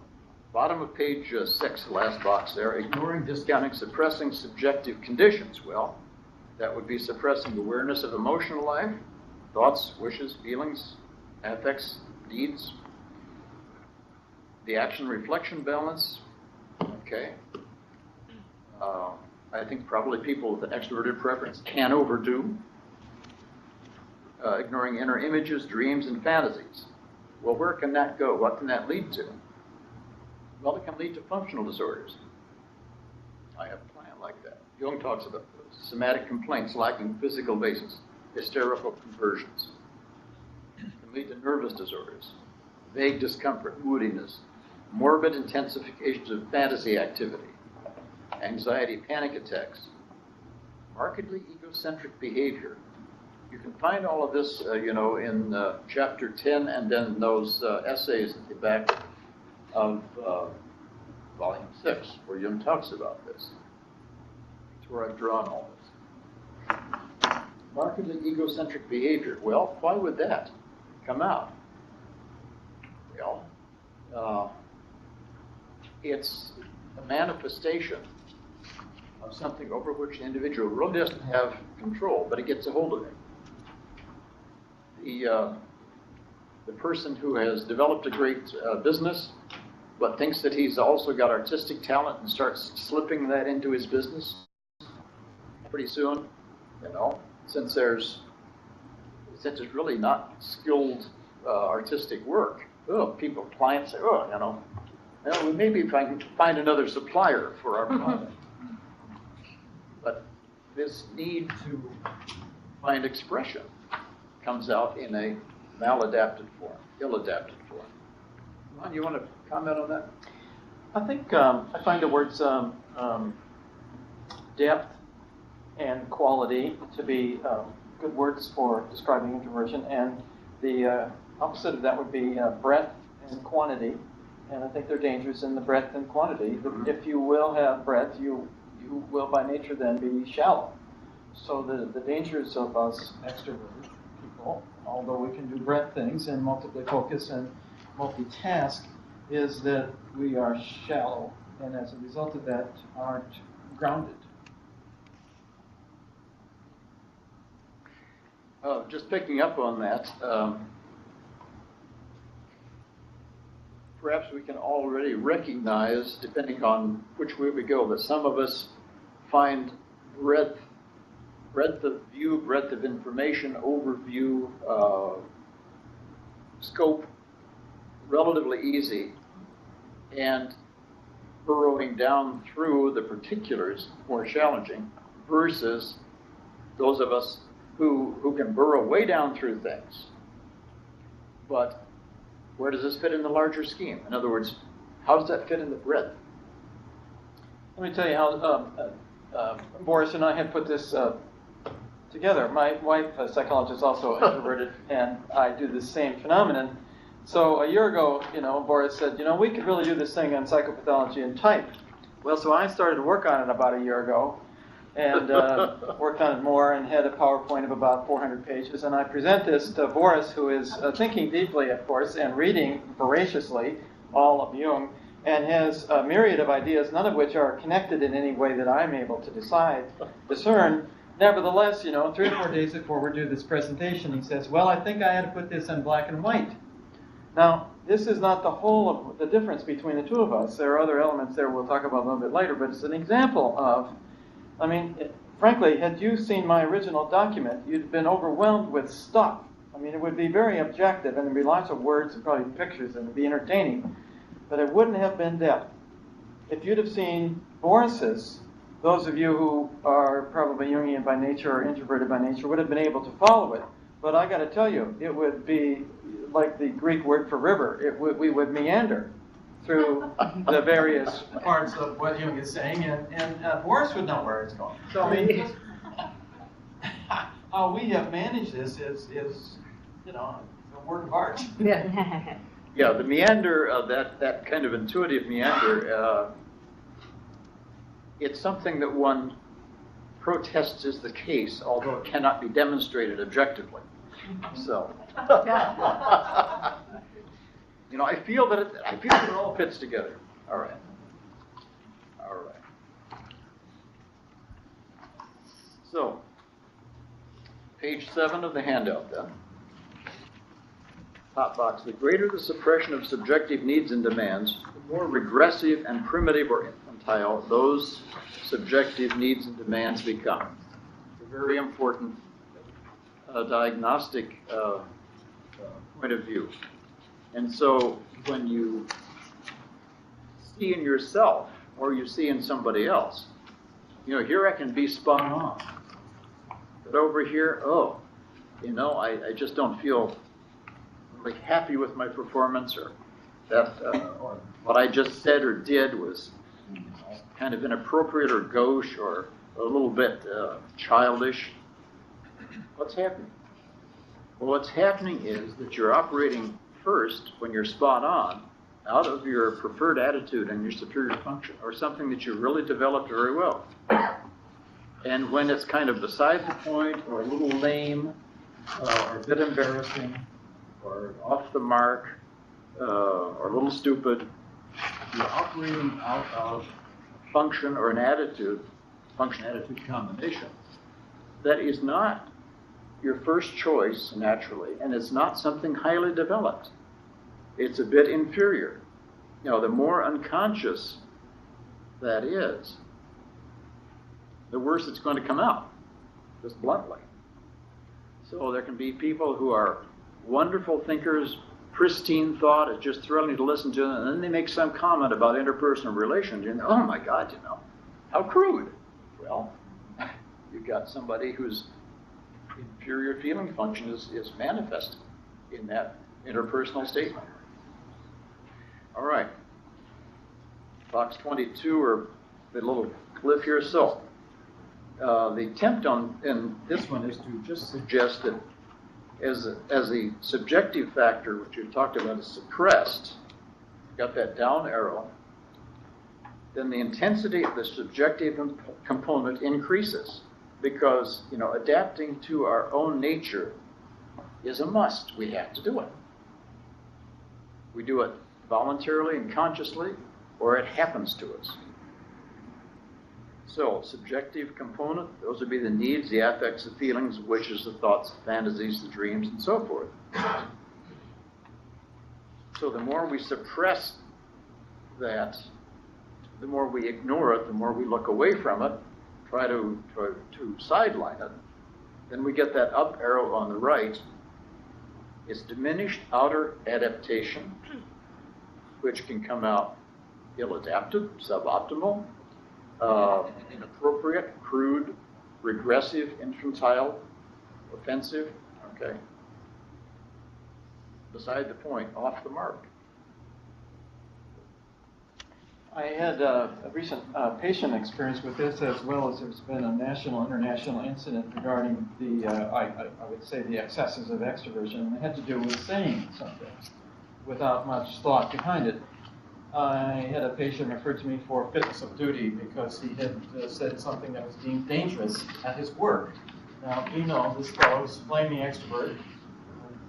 bottom of page 6, the last box there, ignoring, discounting, suppressing subjective conditions. Well, that would be suppressing awareness of emotional life, thoughts, wishes, feelings, affects, deeds, the action-reflection balance, okay. I think probably people with an extroverted preference can overdo. Ignoring inner images, dreams, and fantasies. Well, where can that go? What can that lead to? Well, it can lead to functional disorders. I have a client like that. Jung talks about those. Somatic complaints lacking physical basis, hysterical conversions. It can lead to nervous disorders, vague discomfort, moodiness, morbid intensifications of fantasy activity, anxiety, panic attacks, markedly egocentric behavior. You can find all of this, in chapter 10 and then those essays at the back of volume 6, where Jung talks about this. That's where I've drawn all this. Markedly egocentric behavior. Well, why would that come out? Well, it's a manifestation of something over which the individual really doesn't have control, but it gets a hold of it. The person who has developed a great business, but thinks that he's also got artistic talent and starts slipping that into his business, pretty soon, since there's really not skilled artistic work, clients say, maybe if I can find another supplier for our product. But this need to find expression comes out in a maladapted form, ill-adapted form. Ron, you want to comment on that? I think I find the words depth and quality to be good words for describing introversion, and the opposite of that would be breadth and quantity, and I think they're dangerous in the breadth and quantity. If you will have breadth, you will by nature then be shallow. So the dangers of us extroverted people, although we can do breadth things and multiply focus and multitask, is that we are shallow, and as a result of that, aren't grounded. Just picking up on that, perhaps we can already recognize, depending on which way we go, that some of us find breadth of view, breadth of information, overview, scope relatively easy, and burrowing down through the particulars more challenging, versus those of us who can burrow way down through things. But where does this fit in the larger scheme? In other words, how does that fit in the breadth? Let me tell you how Boris and I had put this together. My wife, a psychologist, is also introverted, and I do the same phenomenon. So a year ago, Boris said, we could really do this thing on psychopathology and type. Well, so I started to work on it about a year ago, and worked on it more, and had a PowerPoint of about 400 pages. And I present this to Boris, who is thinking deeply, of course, and reading voraciously all of Jung, and has a myriad of ideas, none of which are connected in any way that I'm able to discern. Nevertheless, 3 or 4 days before we do this presentation, he says, well, I think I had to put this in black and white. Now, this is not the whole of the difference between the two of us. There are other elements there we'll talk about a little bit later, but it's an example of, frankly, had you seen my original document, you'd been overwhelmed with stuff. It would be very objective, and there'd be lots of words and probably pictures, and it'd be entertaining, but it wouldn't have been depth. If you'd have seen Boris's, those of you who are probably Jungian by nature or introverted by nature would have been able to follow it. But I got to tell you, it would be like the Greek word for river. We would meander through the various parts of what Jung is saying, and Boris would know where it's going. So how we have managed this is a work of art. Yeah, the meander, that kind of intuitive meander, it's something that one protests is the case, although it cannot be demonstrated objectively. So, I feel that it all fits together. All right. So, page 7 of the handout then. Top box. The greater the suppression of subjective needs and demands, the more regressive and primitive or infantile those subjective needs and demands become. It's a very important diagnostic point of view. And so when you see in yourself or you see in somebody else, here I can be spot on. But over here, I just don't feel really happy with my performance, or that or what I just said or did was kind of inappropriate or gauche or a little bit childish. What's happening? Well, what's happening is that you're operating first, when you're spot on, out of your preferred attitude and your superior function, or something that you really developed very well. And when it's kind of beside the point, or a little lame, or a bit embarrassing, or off the mark, or a little stupid, you're operating out of function or an attitude, function-attitude combination, that is not your first choice naturally, and it's not something highly developed. It's a bit inferior. The more unconscious that is, the worse it's going to come out, just bluntly. So there can be people who are wonderful thinkers, pristine thought, it's just thrilling to listen to, and then they make some comment about interpersonal relations, and oh my God, how crude. Well, you've got somebody whose inferior feeling function is manifested in that interpersonal statement. All right. Box 22, or the little cliff here. So, the attempt in this one is to just suggest that as a subjective factor, which you talked about, is suppressed, got that down arrow, then the intensity of the subjective component increases, because adapting to our own nature is a must. We have to do it. We do it voluntarily and consciously, or it happens to us. So, subjective component, those would be the needs, the affects, the feelings, wishes, the thoughts, the fantasies, the dreams, and so forth. So the more we suppress that, the more we ignore it, the more we look away from it, try to sideline it, then we get that up arrow on the right. It's diminished outer adaptation, which can come out ill-adapted, suboptimal, inappropriate, crude, regressive, infantile, offensive, okay? Beside the point, off the mark. I had a recent patient experience with this, as well as there's been a national, international incident regarding the, I would say, the excesses of extroversion, and it had to do with saying something without much thought behind it. I had a patient refer to me for fitness of duty because he had said something that was deemed dangerous at his work. Now, this fellow is a flaming extrovert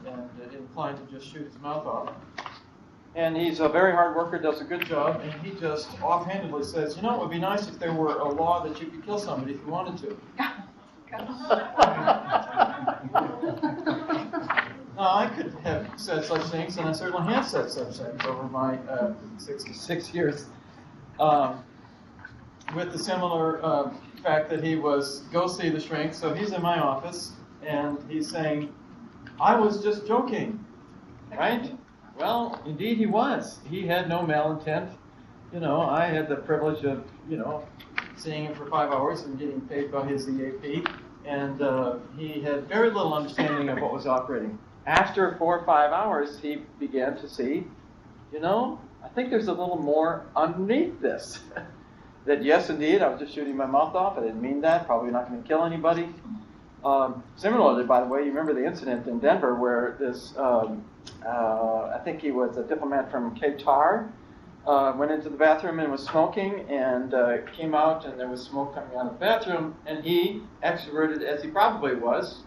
and inclined to just shoot his mouth off. And he's a very hard worker, does a good job, and he just offhandedly says, it would be nice if there were a law that you could kill somebody if you wanted to. Now, I could have said such things, and I certainly have said such things over my 66 years, with the similar fact that he was, go see the shrink. So he's in my office, and he's saying, I was just joking, right? Well, indeed he was. He had no malintent. I had the privilege of, seeing him for 5 hours and getting paid by his EAP, and he had very little understanding of what was operating. After 4 or 5 hours, he began to see, I think there's a little more underneath this. That yes, indeed, I was just shooting my mouth off. I didn't mean that. Probably not going to kill anybody. Similarly, by the way, you remember the incident in Denver where this, I think he was a diplomat from Qatar, went into the bathroom and was smoking, and came out and there was smoke coming out of the bathroom, and he, extroverted as he probably was,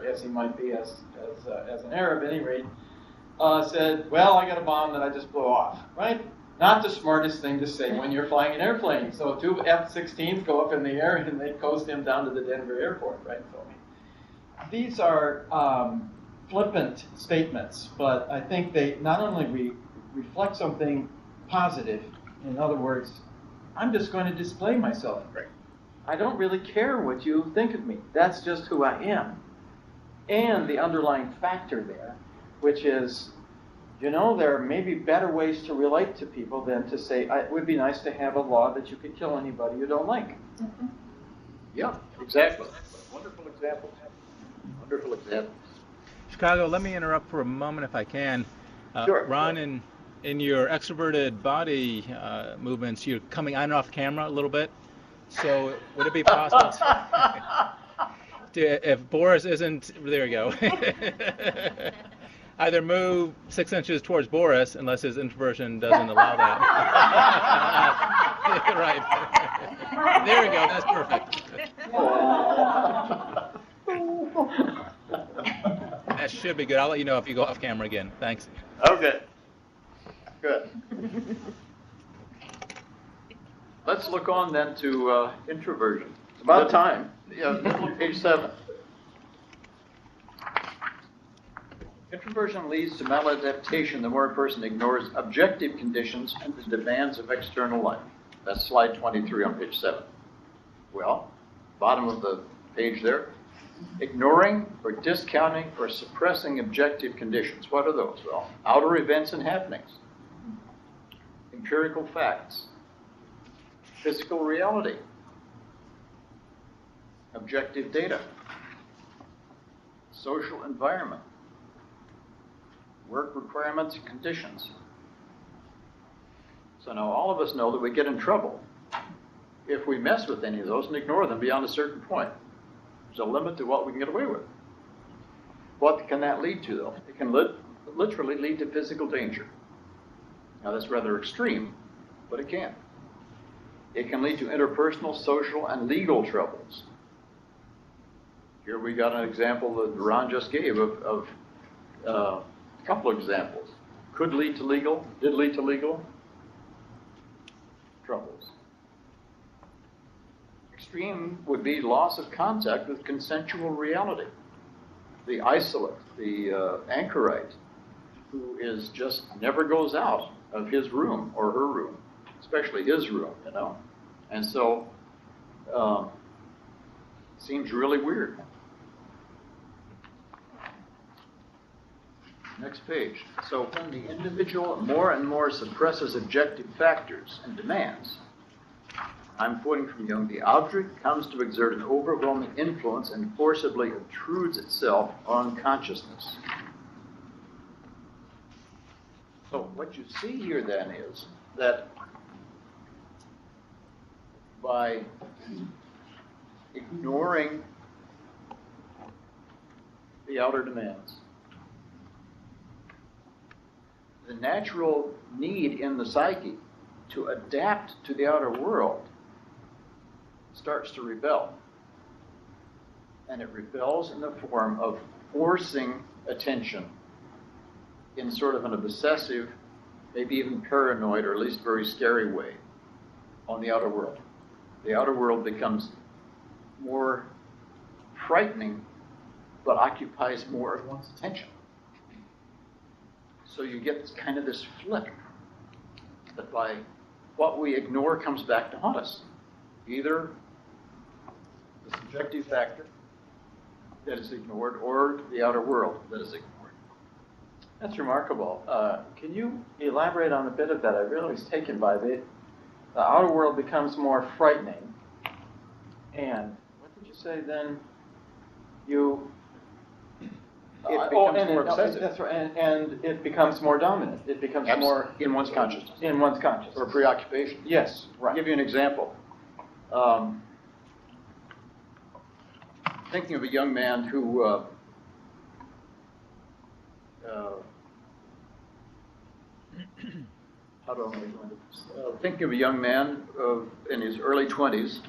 as he might be as an Arab at any rate, said, well, I got a bomb that I just blew off, right? Not the smartest thing to say when you're flying an airplane. So 2 F-16s go up in the air and they coast him down to the Denver airport, right? So, these are flippant statements, but I think they not only reflect something positive. In other words, I'm just going to display myself. Right. I don't really care what you think of me. That's just who I am. And the underlying factor there, which is you know, there may be better ways to relate to people than to say, it would be nice to have a law that you could kill anybody you don't like. Yeah, exactly. Wonderful example. Wonderful example. Chicago, let me interrupt for a moment if I can. Sure. Ron, in your extroverted body movements, you're coming on and off camera a little bit. So would it be possible if Boris isn't, there we go, either move 6 inches towards Boris, unless his introversion doesn't allow that. Right. There we go, that's perfect. That should be good. I'll let you know if you go off camera again. Thanks. Okay. Good. Let's look on then to introversion. It's about time. Yeah, page 7. Introversion leads to maladaptation the more a person ignores objective conditions and the demands of external life. That's slide 23 on page 7. Well, bottom of the page there. Ignoring or discounting or suppressing objective conditions. What are those? Well, outer events and happenings, empirical facts, physical reality, objective data, social environment, work requirements and conditions. So now all of us know that we get in trouble if we mess with any of those and ignore them beyond a certain point. There's a limit to what we can get away with. What can that lead to, though? It can literally lead to physical danger. Now, that's rather extreme, but it can. It can lead to interpersonal, social, and legal troubles. Here we got an example that Ron just gave of a couple of examples. Could lead to legal, did lead to legal troubles. Extreme would be loss of contact with consensual reality. The isolate, the anchorite, who is just never goes out of his room or her room, especially his room, you know. And so, seems really weird. Next page. So when the individual more and more suppresses objective factors and demands, I'm quoting from Jung, the object comes to exert an overwhelming influence and forcibly obtrudes itself on consciousness. So what you see here then is that by ignoring the outer demands, the natural need in the psyche to adapt to the outer world starts to rebel. And it rebels in the form of forcing attention in sort of an obsessive, maybe even paranoid, or at least very scary way on the outer world. The outer world becomes more frightening, but occupies more of one's attention. So you get kind of this flip that by what we ignore comes back to haunt us. Either the subjective factor that is ignored or the outer world that is ignored. That's remarkable. Can you elaborate on a bit of that? I really was taken by the outer world becomes more frightening. And what did you say then? It becomes more obsessive. That's right, and it becomes more dominant. It becomes more in one's consciousness. In one's consciousness. Or preoccupation. Yes, right. I'll give you an example. Thinking of a young man who thinking of a young man in his early 20s,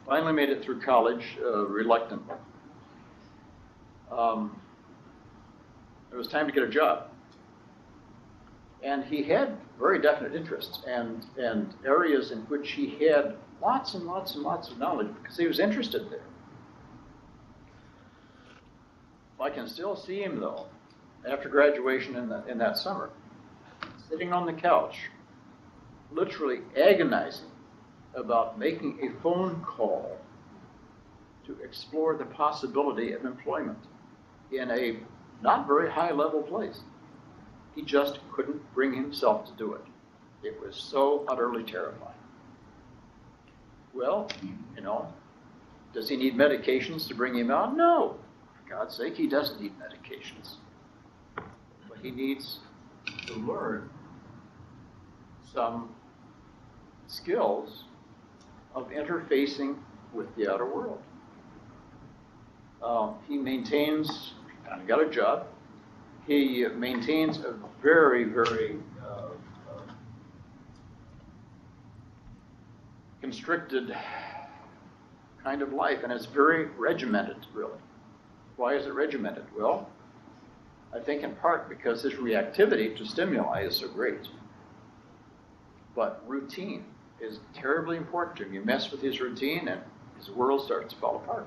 finally made it through college reluctantly. It was time to get a job. And he had very definite interests and areas in which he had lots and lots and lots of knowledge because he was interested there. I can still see him, though, after graduation in that summer, sitting on the couch, literally agonizing about making a phone call to explore the possibility of employment in a not very high-level place. He just couldn't bring himself to do it. It was so utterly terrifying. Well, you know, does he need medications to bring him out? No. For God's sake, he doesn't need medications. But he needs to learn some skills of interfacing with the outer world. He maintains, kind of got a job, he maintains a very, very constricted kind of life, and it's very regimented, really. Why is it regimented? Well, I think in part because his reactivity to stimuli is so great. But routine is terribly important to him. You mess with his routine and his world starts to fall apart.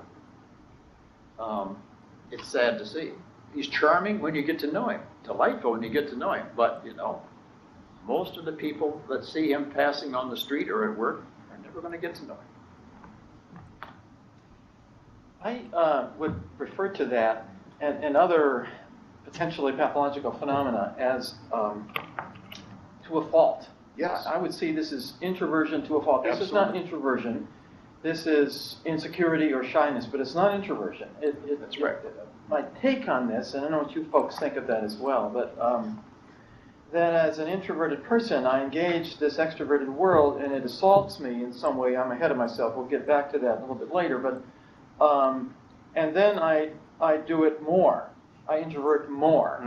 It's sad to see. He's charming when you get to know him, delightful when you get to know him, but you know, most of the people that see him passing on the street or at work are never going to get to know him. I would refer to that and other potentially pathological phenomena as to a fault. Yes. I would see this as introversion to a fault. This is not introversion. This is insecurity or shyness, but it's not introversion. That's right. My take on this, and I don't know what you folks think of that as well, but that as an introverted person, I engage this extroverted world, and it assaults me in some way. I'm ahead of myself. We'll get back to that a little bit later, but and then I do it more. I introvert more,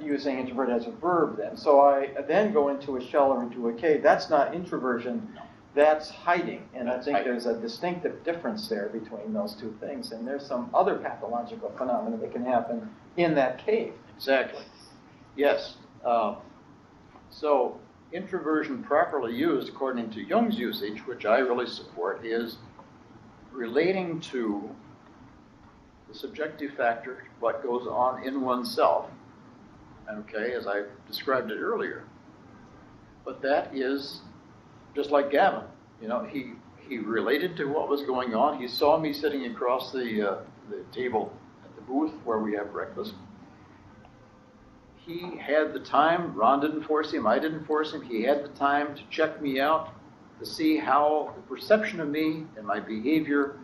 using introvert as a verb then. So I then go into a shell or into a cave. That's not introversion, that's hiding. And I think there's a distinctive difference there between those two things. And there's some other pathological phenomena that can happen in that cave. Exactly. Yes. So introversion properly used, according to Jung's usage, which I really support, is relating to the subjective factor, what goes on in oneself, okay, as I described it earlier. But that is just like Gavin. You know, he related to what was going on. He saw me sitting across the table at the booth where we have breakfast. He had the time. Ron didn't force him. I didn't force him. He had the time to check me out, to see how the perception of me and my behavior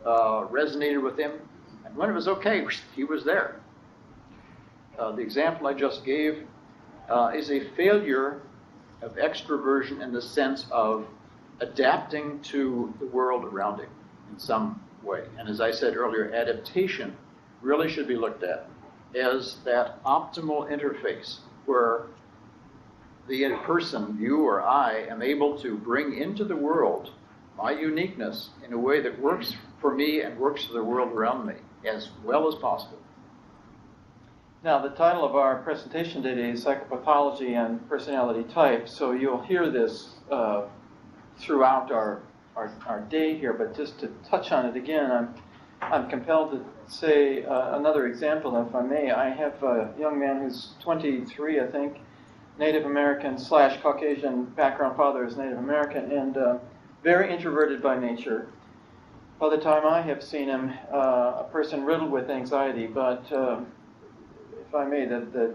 resonated with him. And when it was okay, he was there. The example I just gave is a failure of extroversion in the sense of adapting to the world around him in some way. And as I said earlier, adaptation really should be looked at as that optimal interface where the person, you or I, am able to bring into the world my uniqueness in a way that works for me and works for the world around me as well as possible. Now, the title of our presentation today is Psychopathology and Personality Type, so you'll hear this throughout our day here, but just to touch on it again, I'm compelled to say another example, if I may. I have a young man who's 23, I think, Native American / Caucasian background, father is Native American, and very introverted by nature. By the time I have seen him, a person riddled with anxiety, but if I may, the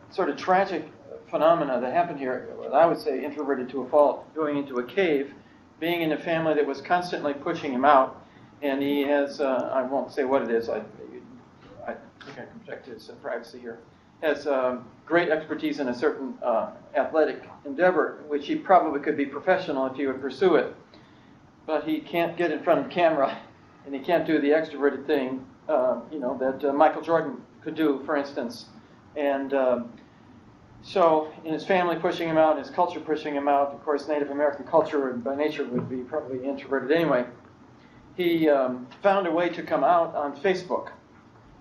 sort of tragic phenomena that happened here, I would say introverted to a fault, going into a cave, being in a family that was constantly pushing him out, and he has, I won't say what it is, I think I can protect his privacy here, has great expertise in a certain athletic endeavor, which he probably could be professional if he would pursue it. But he can't get in front of the camera, and he can't do the extroverted thing, that Michael Jordan could do, for instance. And so, in his family pushing him out, his culture pushing him out, of course, Native American culture by nature would be probably introverted anyway. He found a way to come out on Facebook.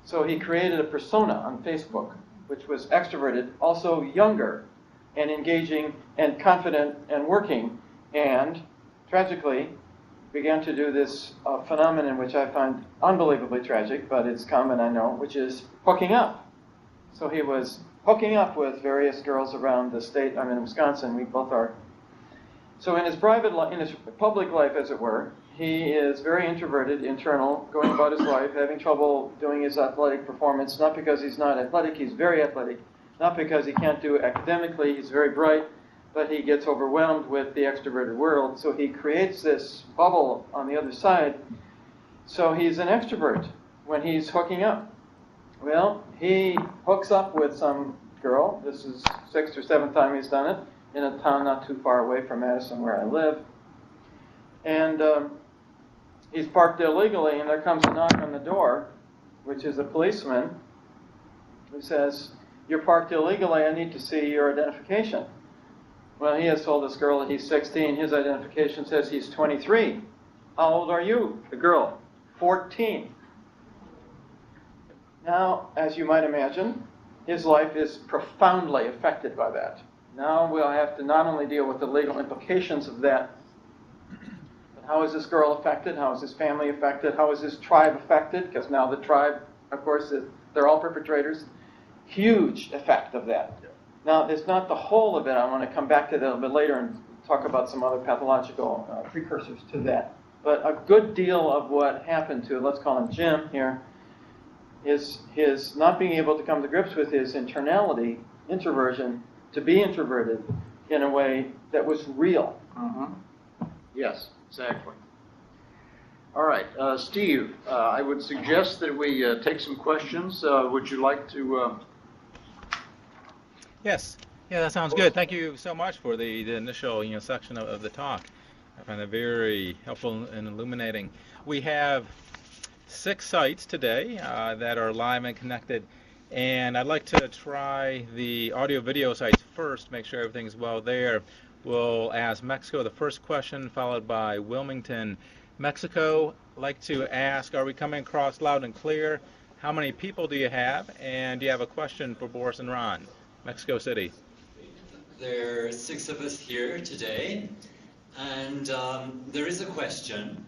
So he created a persona on Facebook, which was extroverted, also younger, and engaging, and confident, and working, and tragically began to do this phenomenon which I find unbelievably tragic, but it's common, I know, which is hooking up. So he was hooking up with various girls around the state. I'm in Wisconsin, we both are. So in his private life, in his public life, as it were, he is very introverted, internal, going about his life, having trouble doing his athletic performance, not because he's not athletic, he's very athletic, Not because he can't do it academically, he's very bright, but he gets overwhelmed with the extroverted world, so he creates this bubble on the other side. So he's an extrovert when he's hooking up. Well, he hooks up with some girl. This is 6th or 7th time he's done it, in a town not too far away from Madison where I live. And he's parked illegally, and there comes a knock on the door, which is a policeman who says, "You're parked illegally, I need to see your identification." Well, he has told this girl that he's 16. His identification says he's 23. "How old are you?" The girl, 14. Now, as you might imagine, his life is profoundly affected by that. Now we'll have to not only deal with the legal implications of that, but how is this girl affected? How is his family affected? How is his tribe affected? Because now the tribe, of course, they're all perpetrators. Huge effect of that. Now, it's not the whole of it. I want to come back to that a little bit later and talk about some other pathological precursors to that. But a good deal of what happened to, let's call him Jim here, is his not being able to come to grips with his internality, introversion, to be introverted in a way that was real. Yes, exactly. All right, Steve, I would suggest that we take some questions. Would you like to... Yes. Yeah, that sounds good. Thank you so much for the initial section of the talk. I find it very helpful and illuminating. We have 6 sites today that are live and connected, and I'd like to try the audio-video sites first, make sure everything's well there. We'll ask Mexico the first question, followed by Wilmington. Mexico, I'd like to ask, are we coming across loud and clear? How many people do you have? And do you have a question for Boris and Ron? Mexico City. There are 6 of us here today, and there is a question.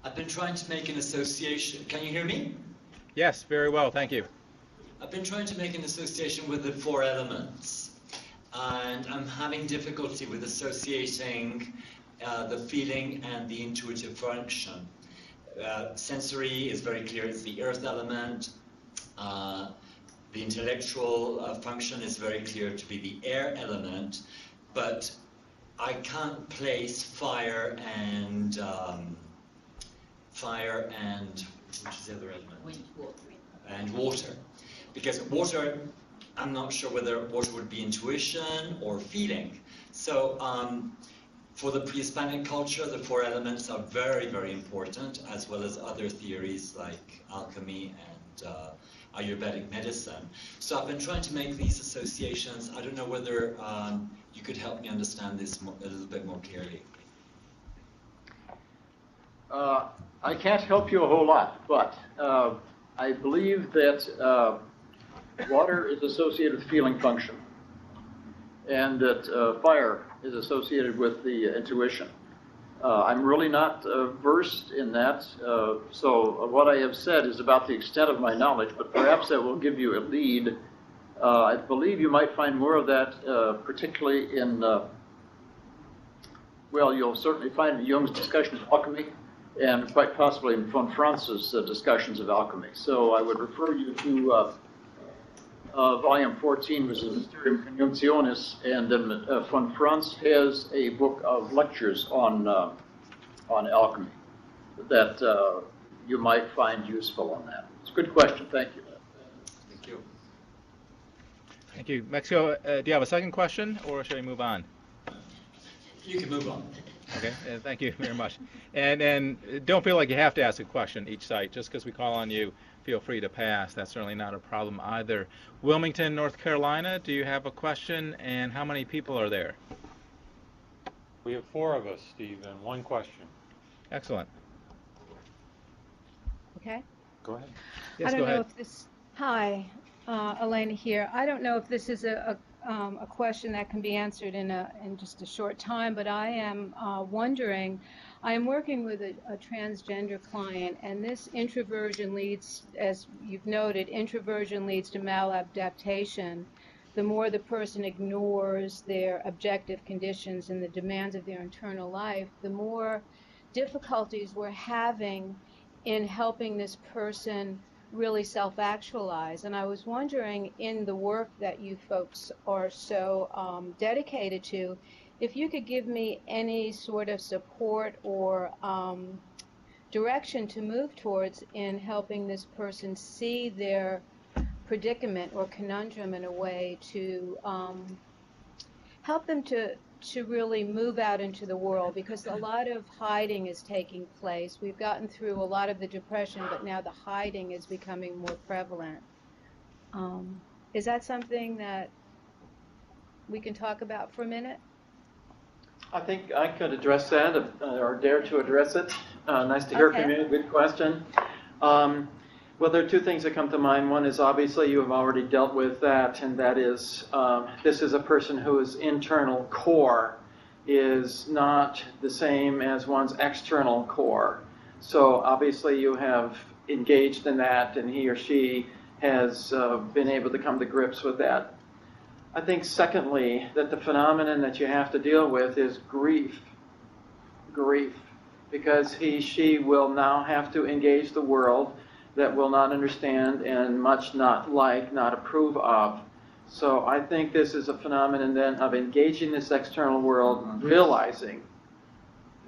I've been trying to make an association. Can you hear me? Yes, very well, thank you. I've been trying to make an association with the 4 elements, and I'm having difficulty with associating the feeling and the intuitive function. Sensory is very clear, it's the earth element. The intellectual function is very clear to be the air element, but I can't place fire and which is the other element? And water. Because water, I'm not sure whether water would be intuition or feeling. So for the pre-Hispanic culture, the 4 elements are very, very important, as well as other theories like alchemy and Ayurvedic medicine. So I've been trying to make these associations. I don't know whether you could help me understand this a little bit more clearly. I can't help you a whole lot, but I believe that water is associated with feeling function, and that fire is associated with the intuition. I'm really not versed in that, so what I have said is about the extent of my knowledge, but perhaps that will give you a lead. I believe you might find more of that, particularly in, well, you'll certainly find Jung's discussion of alchemy, and quite possibly in von Franz's discussions of alchemy. So I would refer you to volume 14, which is Mysterium Conjunctionis, and then von Franz has a book of lectures on alchemy that you might find useful on that. It's a good question. Thank you. Thank you. Thank you. Mexico, do you have a second question, or shall we move on? You can move on. Okay, thank you very much. And don't feel like you have to ask a question each site. Just because we call on you, feel free to pass. That's certainly not a problem either. Wilmington, North Carolina, do you have a question, and how many people are there? We have 4 of us, Steve, and 1 question. Excellent. Okay. Go ahead. Yes, I don't go know ahead. if this. Hi, Elena here. I don't know if this is a question that can be answered in just a short time, but I am wondering. I am working with a transgender client, and this introversion leads, as you've noted, introversion leads to maladaptation. The more the person ignores their objective conditions and the demands of their internal life, the more difficulties we're having in helping this person really self-actualize. And I was wondering, in the work that you folks are so dedicated to, if you could give me any sort of support or direction to move towards in helping this person see their predicament or conundrum in a way to help them to really move out into the world, because a lot of hiding is taking place. We've gotten through a lot of the depression, but now the hiding is becoming more prevalent. Is that something that we can talk about for a minute? I think I could address that, or dare to address it. Nice to hear from you. Good question. Well, there are two things that come to mind. One is obviously you have already dealt with that, and that is this is a person whose internal core is not the same as one's external core. So obviously you have engaged in that, and he or she has been able to come to grips with that. I think secondly, that the phenomenon that you have to deal with is grief. Grief. Because she will now have to engage the world that will not understand and much not like, not approve of. So I think this is a phenomenon then of engaging this external world, realizing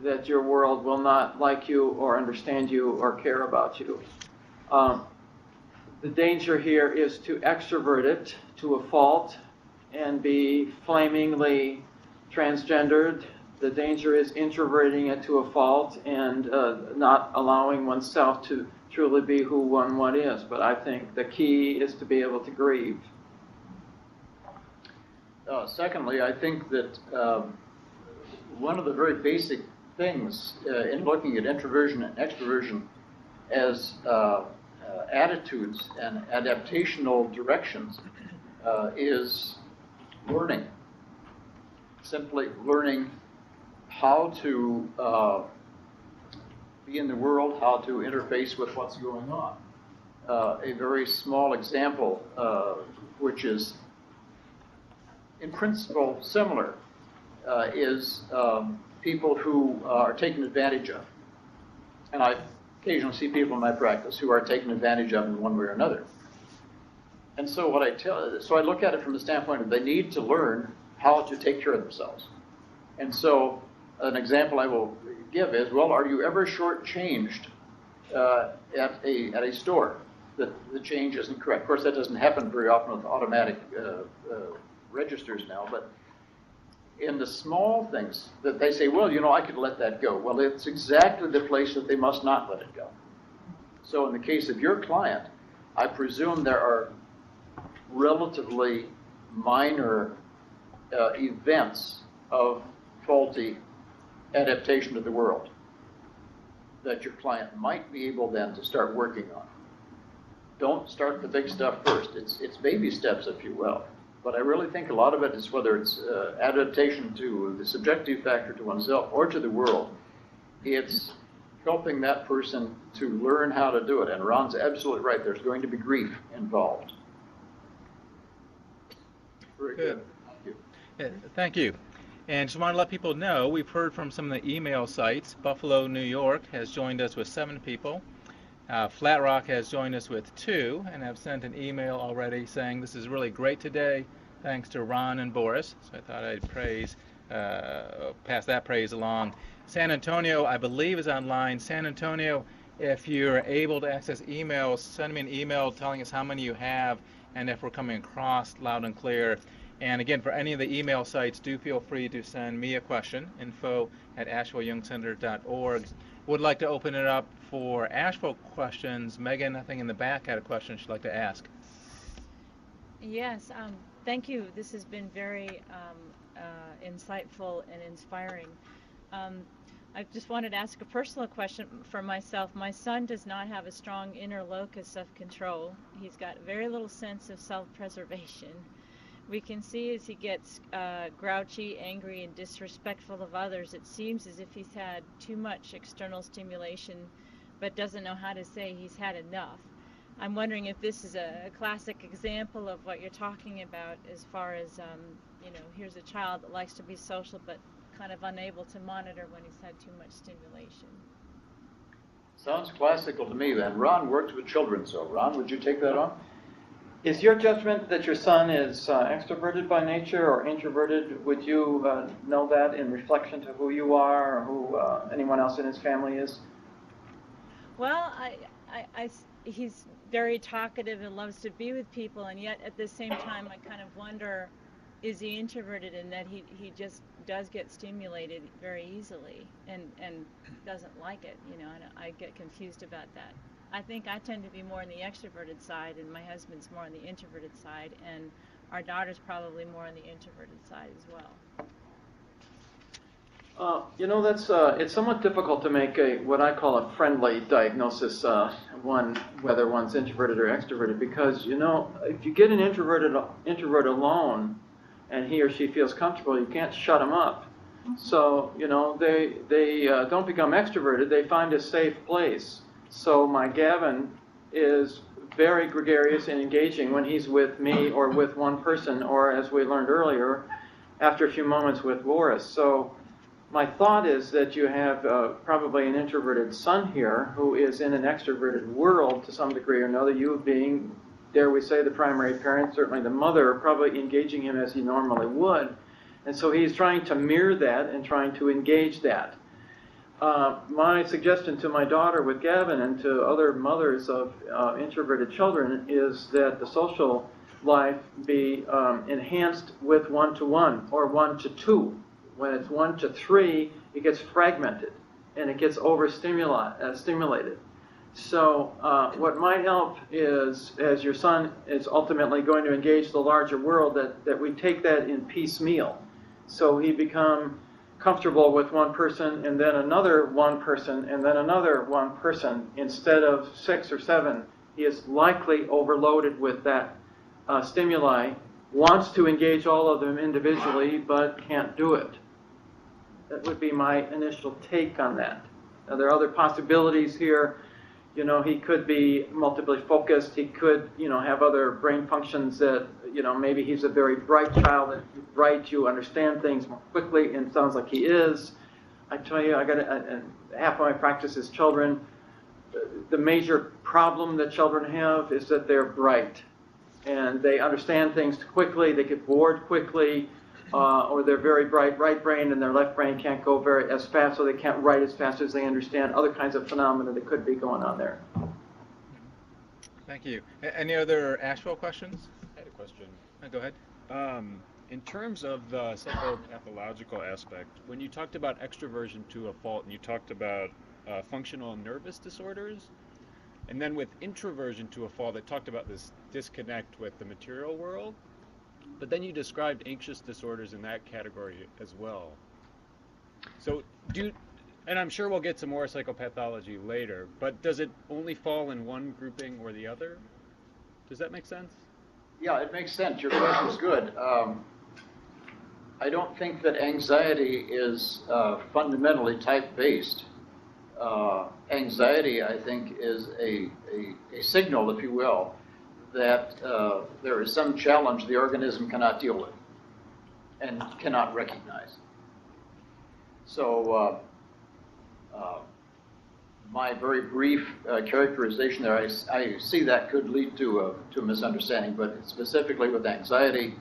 that your world will not like you or understand you or care about you. The danger here is to extrovert it to a fault and be flamingly transgendered. The danger is introverting it to a fault and not allowing oneself to truly be who one is. But I think the key is to be able to grieve. Secondly, I think that one of the very basic things in looking at introversion and extroversion as attitudes and adaptational directions is learning. Simply learning how to be in the world, how to interface with what's going on. A very small example, which is in principle similar, is people who are taken advantage of. And I occasionally see people in my practice who are taken advantage of in one way or another. And so what I look at it from the standpoint of they need to learn how to take care of themselves. And so an example I will give is, well, are you ever shortchanged at a store that the change isn't correct? Of course, that doesn't happen very often with automatic registers now, but in the small things that they say, well, you know, I could let that go. Well, it's exactly the place that they must not let it go. So in the case of your client, I presume there are relatively minor events of faulty adaptation to the world that your client might be able then to start working on. Don't start the big stuff first. It's baby steps, if you will. But I really think a lot of it is whether it's adaptation to the subjective factor to oneself or to the world. It's helping that person to learn how to do it. And Ron's absolutely right. There's going to be grief involved. Very good. Thank you. Yeah, thank you. And just want to let people know, we've heard from some of the email sites. Buffalo, New York has joined us with 7 people. Flat Rock has joined us with 2 and have sent an email already saying this is really great today, thanks to Ron and Boris. So I thought I'd pass that praise along. San Antonio, I believe, is online. San Antonio, if you're able to access emails, send me an email telling us how many you have and if we're coming across loud and clear. And again, for any of the email sites, do feel free to send me a question, info@ashevilleyoungcenter.org. Would like to open it up for Asheville questions. Megan, I think in the back, had a question she'd like to ask. Yes, thank you. This has been very insightful and inspiring. I just wanted to ask a personal question for myself. My son does not have a strong inner locus of control. He's got very little sense of self-preservation. We can see as he gets grouchy, angry, and disrespectful of others, it seems as if he's had too much external stimulation, but doesn't know how to say he's had enough. I'm wondering if this is a classic example of what you're talking about as far as, here's a child that likes to be social, but kind of unable to monitor when he's had too much stimulation. Sounds classical to me, and Ron works with children, so Ron, would you take that on? Is your judgment that your son is extroverted by nature or introverted? Would you know that in reflection to who you are or who anyone else in his family is? Well, he's very talkative and loves to be with people, and yet at the same time, I kind of wonder, is he introverted in that he just does get stimulated very easily and doesn't like it, you know, and I get confused about that. I think I tend to be more on the extroverted side, and my husband's more on the introverted side, and our daughter's probably more on the introverted side as well. You know, that's it's somewhat difficult to make what I call a friendly diagnosis, whether one's introverted or extroverted, because, you know, if you get an introvert alone and he or she feels comfortable, you can't shut them up. So, you know, they don't become extroverted, they find a safe place. So my Gavin is very gregarious and engaging when he's with me or with one person, or as we learned earlier, after a few moments with Boris. So my thought is that you have probably an introverted son here who is in an extroverted world to some degree or another, you being, dare we say, the primary parent, certainly the mother, probably engaging him as he normally would. And so he's trying to mirror that and trying to engage that. My suggestion to my daughter with Gavin and to other mothers of introverted children is that the social life be enhanced with 1-to-1 or 1-to-2. When it's 1-to-3, it gets fragmented and it gets overstimulated. So what might help is, as your son is ultimately going to engage the larger world, that we take that in piecemeal. So he become comfortable with one person and then another one person and then another one person. Instead of 6 or 7, he is likely overloaded with that stimuli, wants to engage all of them individually but can't do it. That would be my initial take on that. Now, there are other possibilities here. You know, he could be multiply focused. He could, you know, have other brain functions that, you know, maybe he's a very bright child. That bright, you understand things more quickly, and it sounds like he is. I tell you, I got half of my practice is children. The major problem that children have is that they're bright, and they understand things quickly. They get bored quickly, or they're very bright right brain, and their left brain can't go as fast, so they can't write as fast as they understand other kinds of phenomena that could be going on there. Thank you. Any other Asheville questions? I had a question. Go ahead. In terms of the psychopathological aspect, when you talked about extroversion to a fault and you talked about functional nervous disorders, and then with introversion to a fault, it talked about this disconnect with the material world, but then you described anxious disorders in that category as well. So and I'm sure we'll get to more psychopathology later, but does it only fall in one grouping or the other? Does that make sense? Yeah, it makes sense. Your question is good. I don't think that anxiety is fundamentally type-based. Anxiety, I think, is a signal, if you will, that there is some challenge the organism cannot deal with and cannot recognize. So my very brief characterization there, I see that could lead to a misunderstanding, but specifically with anxiety,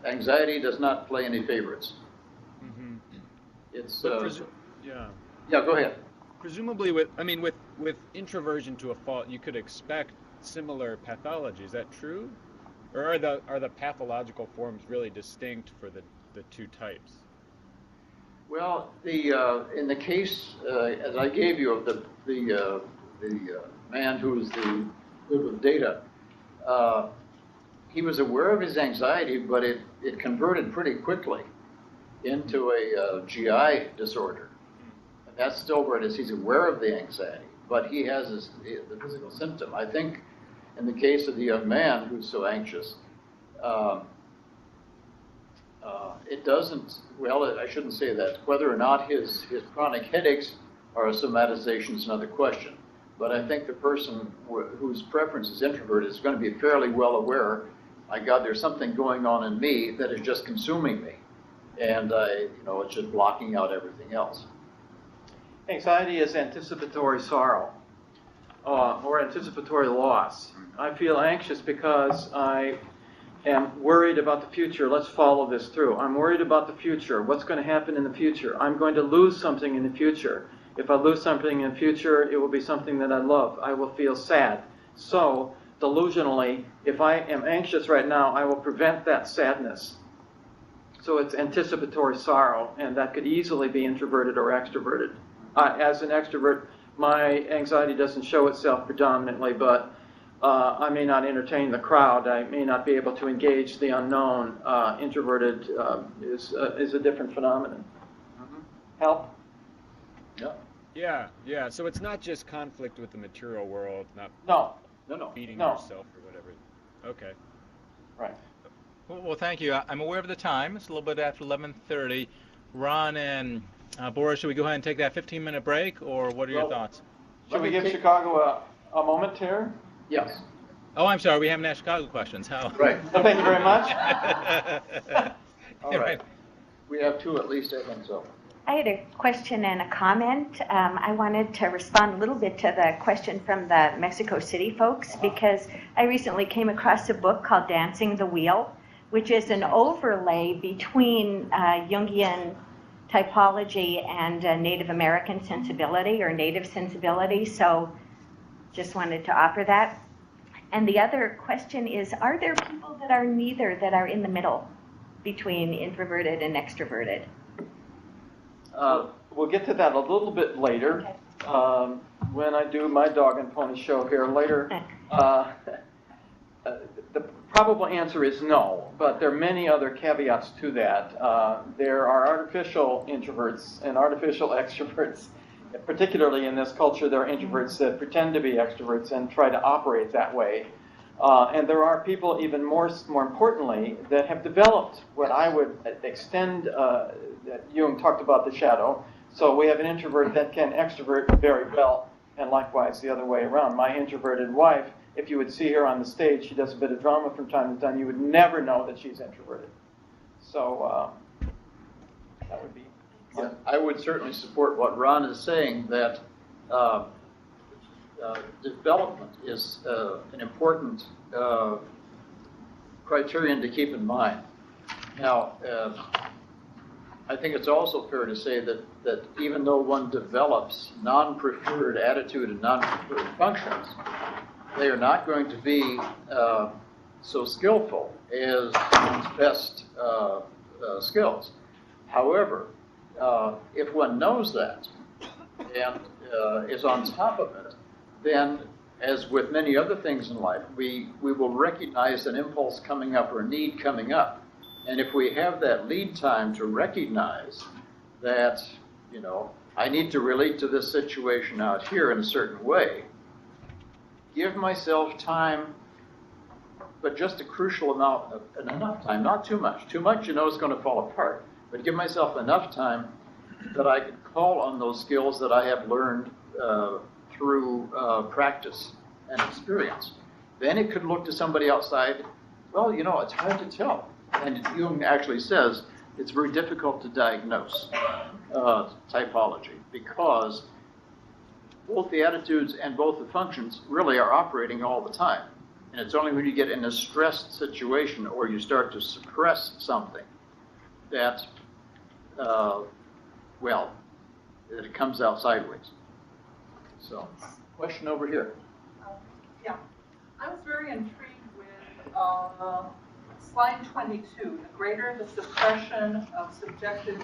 anxiety does not play any favorites. Mm-hmm. It's yeah. Yeah, go ahead. Presumably, with introversion to a fault, you could expect similar pathology. Is that true, or are the pathological forms really distinct for the two types? Well, in the case as I gave you of the man who was good with data, he was aware of his anxiety, but it converted pretty quickly into a GI disorder. And that's still where it is. He's aware of the anxiety, but he has the physical symptom. I think in the case of the young man who's so anxious, it doesn't, well, I shouldn't say that. Whether or not his chronic headaches are a somatization is another question. But I think the person whose preference is introverted is going to be fairly well aware, my God, there's something going on in me that is just consuming me. And, it's just blocking out everything else. Anxiety is anticipatory sorrow or anticipatory loss. I feel anxious because I am worried about the future. Let's follow this through. I'm worried about the future. What's going to happen in the future? I'm going to lose something in the future. If I lose something in the future, it will be something that I love. I will feel sad. So, delusionally, if I am anxious right now, I will prevent that sadness. So it's anticipatory sorrow, and that could easily be introverted or extroverted. As an extrovert, my anxiety doesn't show itself predominantly, but I may not entertain the crowd. I may not be able to engage the unknown. Introverted is a different phenomenon. Mm-hmm. Help? Yeah. So it's not just conflict with the material world, not No. beating No. yourself or whatever. Okay. Right. Well, thank you. I'm aware of the time. It's a little bit after 11:30. Ron and Boris, should we go ahead and take that 15-minute break, or what are your thoughts? Should we give Chicago a moment here? Yes. Oh, I'm sorry. We haven't asked Chicago questions. How? Right. Well, thank you very much. All right. We have two at least, I think so. I had a question and a comment. I wanted to respond a little bit to the question from the Mexico City folks, because I recently came across a book called Dancing the Wheel, which is an overlay between Jungian typology and Native American sensibility or native sensibility. So just wanted to offer that. And the other question is, are there people that are neither, that are in the middle between introverted and extroverted? We'll get to that a little bit later. Okay. When I do my dog and pony show here later. The probable answer is no, but there are many other caveats to that. There are artificial introverts and artificial extroverts. Particularly in this culture, there are introverts that pretend to be extroverts and try to operate that way. And there are people, even more importantly, that have developed what I would extend, that Jung talked about the shadow. So we have an introvert that can extrovert very well, and likewise the other way around. My introverted wife, if you would see her on the stage, she does a bit of drama from time to time, you would never know that she's introverted. So that would be... Yeah, I would certainly support what Ron is saying, that development is an important criterion to keep in mind. Now, I think it's also fair to say that even though one develops non-preferred attitude and non-preferred functions, they are not going to be so skillful as one's best skills. However, if one knows that and is on top of it, then, as with many other things in life, we will recognize an impulse coming up or a need coming up. And if we have that lead time to recognize that, I need to relate to this situation out here in a certain way, give myself time, but just a crucial amount and enough time, not too much. Too much, is going to fall apart. But give myself enough time that I can call on those skills that I have learned through practice and experience. Then it could look to somebody outside, well, it's hard to tell. And Jung actually says it's very difficult to diagnose typology, because both the attitudes and both the functions really are operating all the time. And it's only when you get in a stressed situation or you start to suppress something that that it comes out sideways. So, question over here. Yeah, I was very intrigued with slide 22. The greater the suppression of subjective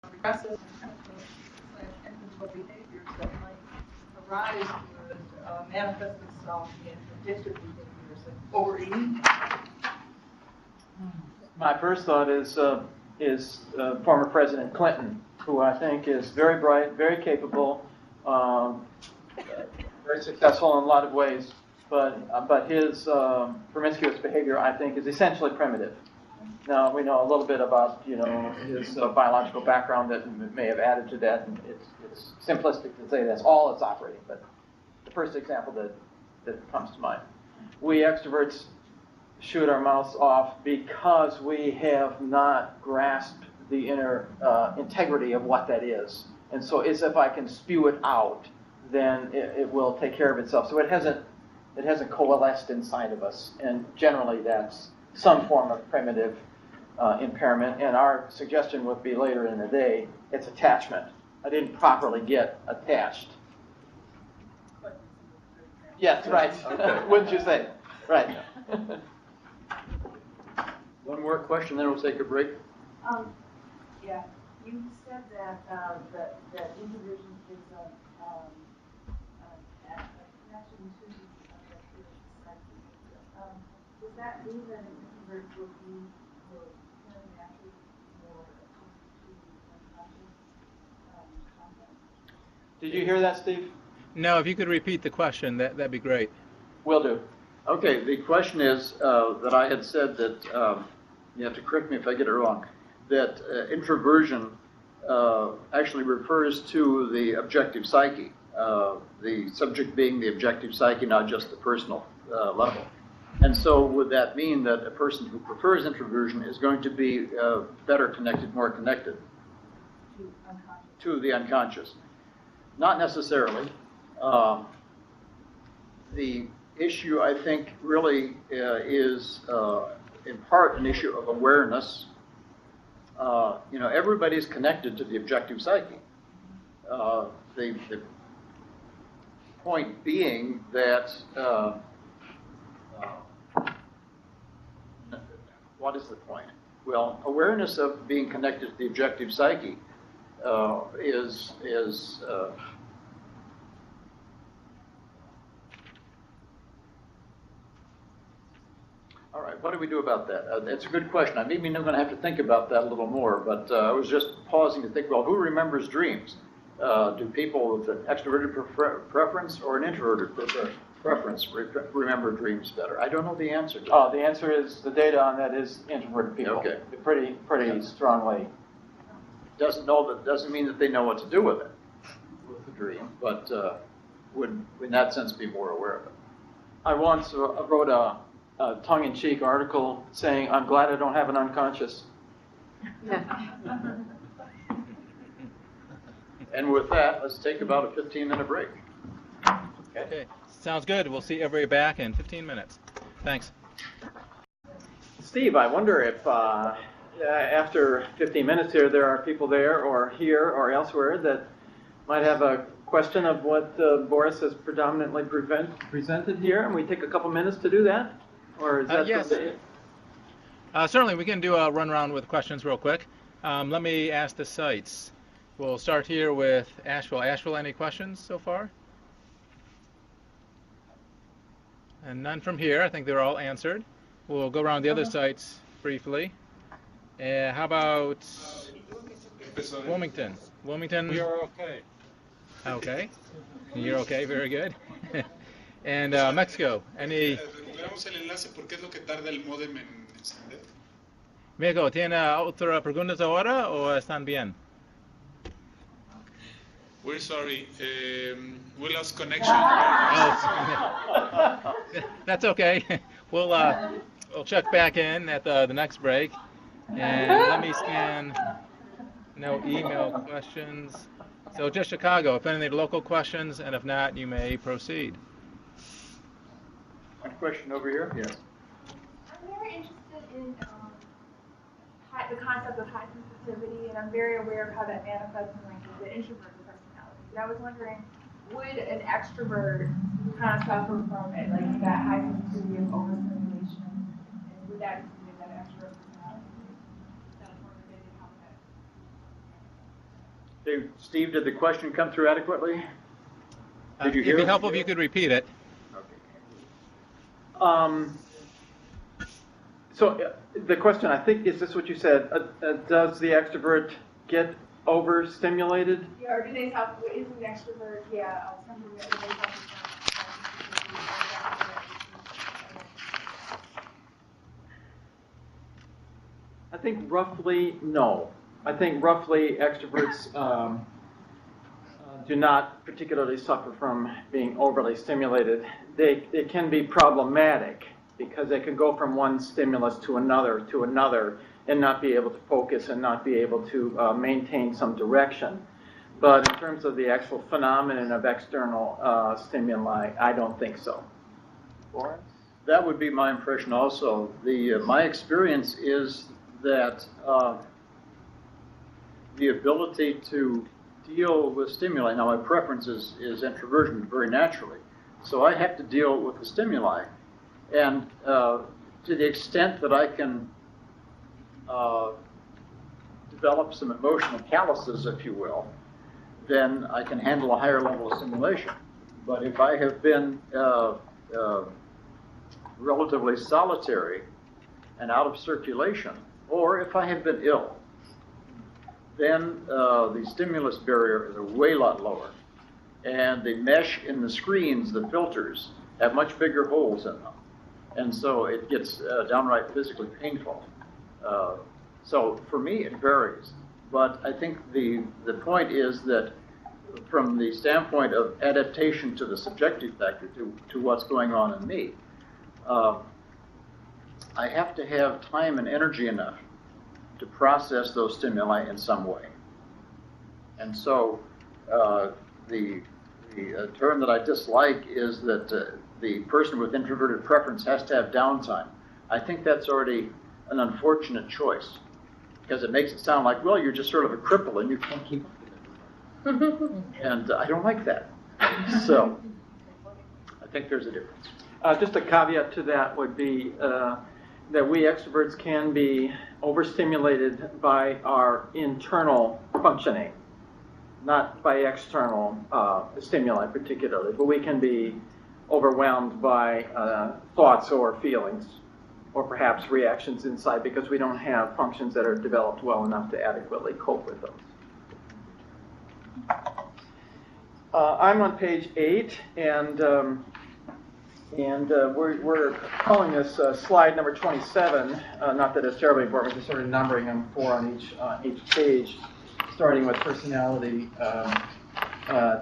regressive behaviors that might arise would manifest itself in addictive behaviors like overeating. My first thought is former President Clinton, who I think is very bright, very capable, very successful in a lot of ways, but his promiscuous behavior, I think, is essentially primitive. Now, we know a little bit about, his biological background that may have added to that, and it's simplistic to say that's all it's operating, but the first example that that comes to mind. We extroverts shoot our mouths off because we have not grasped the inner integrity of what that is. And so as if I can spew it out, then it will take care of itself. So it hasn't coalesced inside of us. And generally that's some form of primitive impairment. And our suggestion would be later in the day, it's attachment. I didn't properly get attached. Yes, right. Okay. Wouldn't you say? Right. One more question, then we'll take a break. Yeah, you said that that introversion is a connection to the subjective psyche. Does that mean that an introvert will naturally more attuned to unconscious content? Did you hear that, Steve? No, if you could repeat the question, that'd be great. Will do. Okay, the question is that I had said that, you have to correct me if I get it wrong, that introversion actually refers to the objective psyche, the subject being the objective psyche, not just the personal level. And so would that mean that a person who prefers introversion is going to be better connected, more connected to the unconscious? Not necessarily. The issue, I think, really is in part an issue of awareness. Everybody's connected to the objective psyche. The point being that what is the point? Well, awareness of being connected to the objective psyche is all right, what do we do about that? It's a good question. Maybe I'm going to have to think about that a little more, but I was just pausing to think, well, who remembers dreams? Do people with an extroverted preference or an introverted preference remember dreams better? I don't know the answer to that. Oh, the answer is, the data on that is introverted people. Okay. Pretty strongly. Doesn't mean that they know what to do with it, with the dream, but would, in that sense, be more aware of it. I once wrote a tongue-in-cheek article saying, I'm glad I don't have an unconscious. And with that, let's take about a 15-minute break. Okay, sounds good. We'll see everybody back in 15 minutes. Thanks. Steve, I wonder if after 15 minutes here, there are people there or here or elsewhere that might have a question of what Boris has predominantly presented here, and we take a couple minutes to do that? Or is that yes. Certainly, we can do a run around with questions real quick. Let me ask the sites. We'll start here with Asheville. Asheville, any questions so far? And none from here. I think they're all answered. We'll go around the other sites briefly. How about Wilmington? Wilmington? We are okay. Okay. You're okay, very good. And Mexico, any... Recuperamos el enlace, ¿por qué es lo que tarda el módem en encender? Mexico, ¿tiene otra preguntas ahora o están bien? We're sorry, we lost connection. Oh, that's okay. We'll check back in at the next break. And let me scan. No email questions. So just Chicago. If any local questions, and if not, you may proceed. One question over here. Yes. I'm very interested in the concept of high sensitivity, and I'm very aware of how that manifests in like the introverted personality. But I was wondering, would an extrovert kind of suffer from it, like that high sensitivity of overstimulation, and would that be that extrovert personality? Steve, did the question come through adequately? Did you hear It'd it? be helpful if you could repeat it. So the question, I think, is this what you said? Does the extrovert get overstimulated? Yeah, or do they have, is an extrovert, yeah, something that they have I think roughly, no. I think roughly extroverts do not particularly suffer from being overly stimulated. It can be problematic because they can go from one stimulus to another and not be able to focus and not be able to maintain some direction. But in terms of the actual phenomenon of external stimuli, I don't think so. Boris? That would be my impression also. My experience is that the ability to deal with stimuli, now my preference is introversion very naturally, so I have to deal with the stimuli. And to the extent that I can develop some emotional calluses, if you will, then I can handle a higher level of stimulation. But if I have been relatively solitary and out of circulation, or if I have been ill, then the stimulus barrier is a way lot lower. And the mesh in the screens, the filters, have much bigger holes in them. And so it gets downright physically painful. So for me, it varies. But I think the point is that from the standpoint of adaptation to the subjective factor, to what's going on in me, I have to have time and energy enough to process those stimuli in some way. And so the term that I dislike is that the person with introverted preference has to have downtime. I think that's already an unfortunate choice because it makes it sound like, well, you're just sort of a cripple and you can't keep up with it. And I don't like that. So I think there's a difference. Just a caveat to that would be that we extroverts can be overstimulated by our internal functioning, not by external stimuli particularly, but we can be overwhelmed by thoughts or feelings or perhaps reactions inside because we don't have functions that are developed well enough to adequately cope with those. I'm on page 8, and we're calling this slide number 27. Not that it's terribly important, we're just sort of numbering them 4 on each page, starting with personality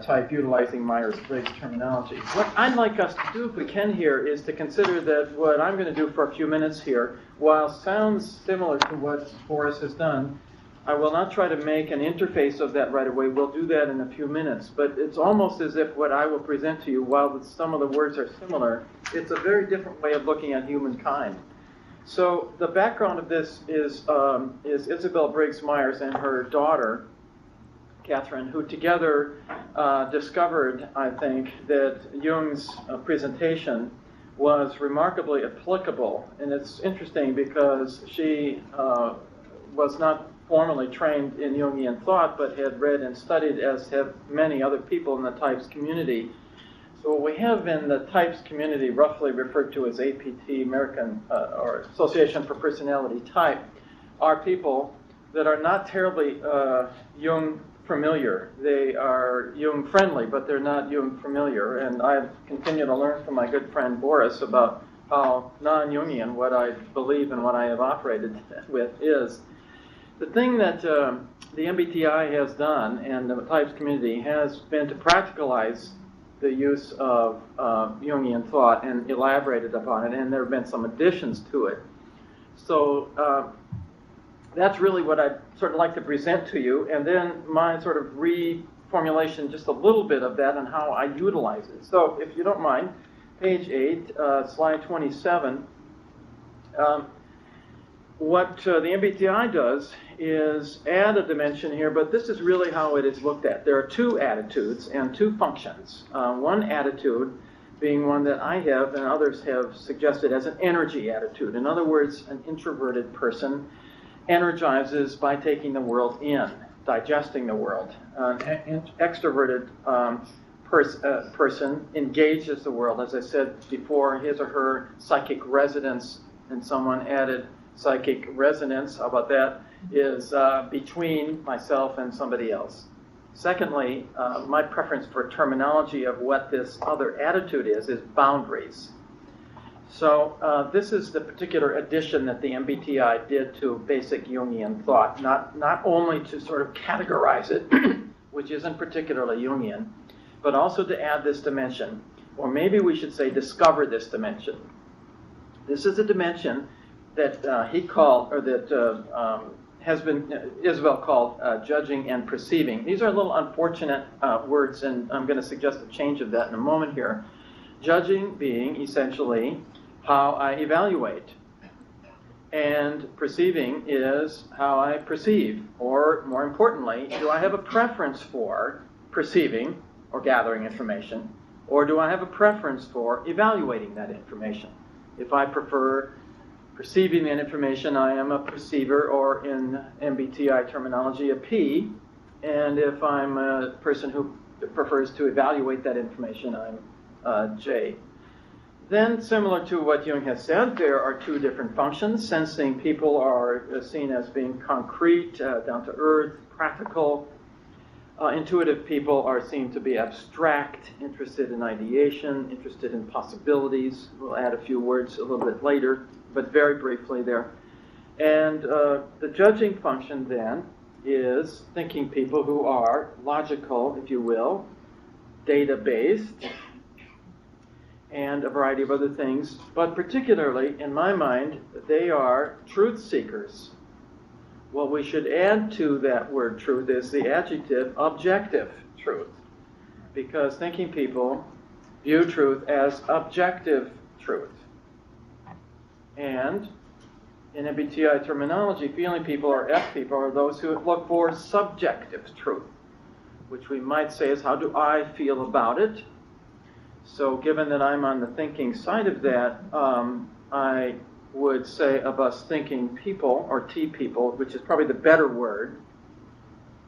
type utilizing Myers-Briggs terminology. What I'd like us to do, if we can here, is to consider that what I'm going to do for a few minutes here, while sounds similar to what Boris has done, I will not try to make an interface of that right away. We'll do that in a few minutes. But it's almost as if what I will present to you, while some of the words are similar, it's a very different way of looking at humankind. So the background of this is Isabel Briggs Myers and her daughter, Catherine, who together discovered, I think, that Jung's presentation was remarkably applicable. And it's interesting because she was not formally trained in Jungian thought, but had read and studied, as have many other people in the types community. So what we have in the types community, roughly referred to as APT, American or Association for Personality Type, are people that are not terribly Jung familiar. They are Jung friendly, but they're not Jung familiar. And I continue to learn from my good friend Boris about how non-Jungian what I believe and what I have operated with is. The thing that the MBTI has done and the types community has been to practicalize the use of Jungian thought and elaborated upon it, and there have been some additions to it. So that's really what I'd sort of like to present to you, and then my sort of reformulation, just a little bit of that and how I utilize it. So if you don't mind, page 8, slide 27. What the MBTI does is add a dimension here, but this is really how it is looked at. There are 2 attitudes and 2 functions. One attitude being one that I have and others have suggested as an energy attitude. In other words, an introverted person energizes by taking the world in, digesting the world. An extroverted person engages the world. As I said before, his or her psychic resonance, and someone added psychic resonance, how about that, is between myself and somebody else. Secondly, my preference for terminology of what this other attitude is boundaries. So this is the particular addition that the MBTI did to basic Jungian thought, not only to sort of categorize it which isn't particularly Jungian, but also to add this dimension, or maybe we should say discover this dimension. This is a dimension that he called, or that has been, Isabel called judging and perceiving. These are a little unfortunate words, and I'm going to suggest a change of that in a moment here. Judging being essentially how I evaluate, and perceiving is how I perceive, or more importantly, do I have a preference for perceiving or gathering information, or do I have a preference for evaluating that information? If I prefer perceiving that information, I am a perceiver, or in MBTI terminology, a P. And if I'm a person who prefers to evaluate that information, I'm a J. Then, similar to what Jung has said, there are two different functions. Sensing people are seen as being concrete, down to earth, practical. Intuitive people are seen to be abstract, interested in ideation, interested in possibilities. We'll add a few words a little bit later, but very briefly there. And the judging function then is thinking people who are logical, if you will, data-based, and a variety of other things. But particularly, in my mind, they are truth seekers. What we should add to that word truth is the adjective objective truth, because thinking people view truth as objective truth. And in MBTI terminology, feeling people, or F people, are those who look for subjective truth, which we might say is, how do I feel about it? So given that I'm on the thinking side of that, I would say of us thinking people, or T people, which is probably the better word,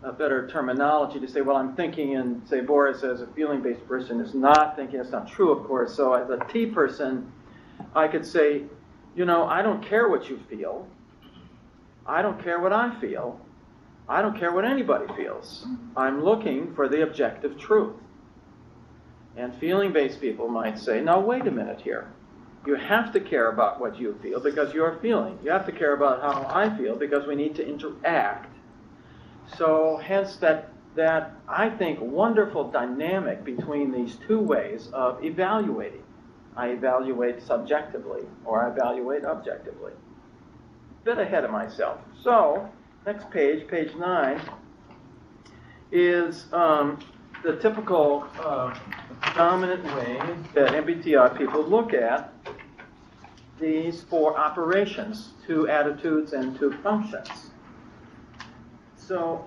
a better terminology to say, well, I'm thinking, and say Boris as a feeling-based person is not thinking. It's not true, of course. So as a T person, I could say, you know, I don't care what you feel. I don't care what I feel. I don't care what anybody feels. I'm looking for the objective truth. And feeling-based people might say, now wait a minute here. You have to care about what you feel because you're feeling. You have to care about how I feel because we need to interact. So hence that I think, wonderful dynamic between these two ways of evaluating. I evaluate subjectively, or I evaluate objectively. A bit ahead of myself. So, next page, page 9, is the typical dominant way that MBTI people look at these four operations, 2 attitudes and 2 functions. So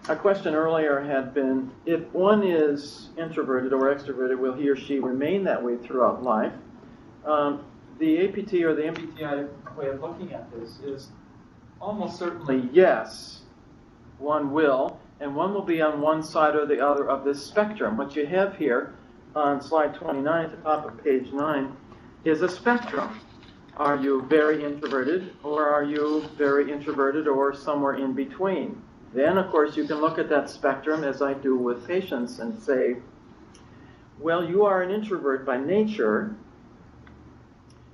a question earlier had been, if one is introverted or extroverted, will he or she remain that way throughout life? The APT or the MBTI way of looking at this is almost certainly yes, one will, and one will be on one side or the other of this spectrum. What you have here on slide 29 at the top of page 9 is a spectrum. Are you very introverted, or are you very introverted, or somewhere in between? Then, of course, you can look at that spectrum, as I do with patients, and say, well, you are an introvert by nature,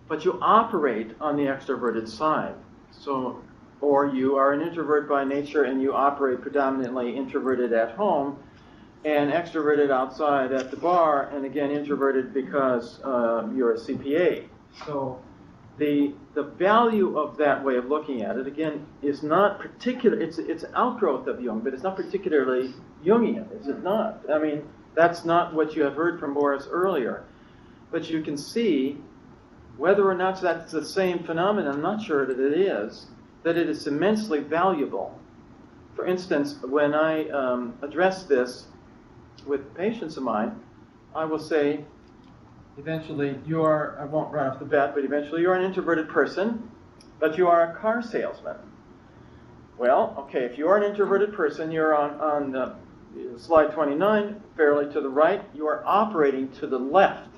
but you operate on the extroverted side. So, or you are an introvert by nature and you operate predominantly introverted at home and extroverted outside at the bar, and again introverted because you're a CPA. So the value of that way of looking at it, again, is not particular. It's an outgrowth of Jung, but it's not particularly Jungian, is it not? I mean, that's not what you have heard from Boris earlier. But you can see, whether or not that's the same phenomenon, I'm not sure that it is, that it is immensely valuable. For instance, when I address this with patients of mine, I will say, eventually, I won't right off the bat, but eventually you're an introverted person, but you are a car salesman. Well, okay, if you're an introverted person, you're on slide 29, fairly to the right, you are operating to the left.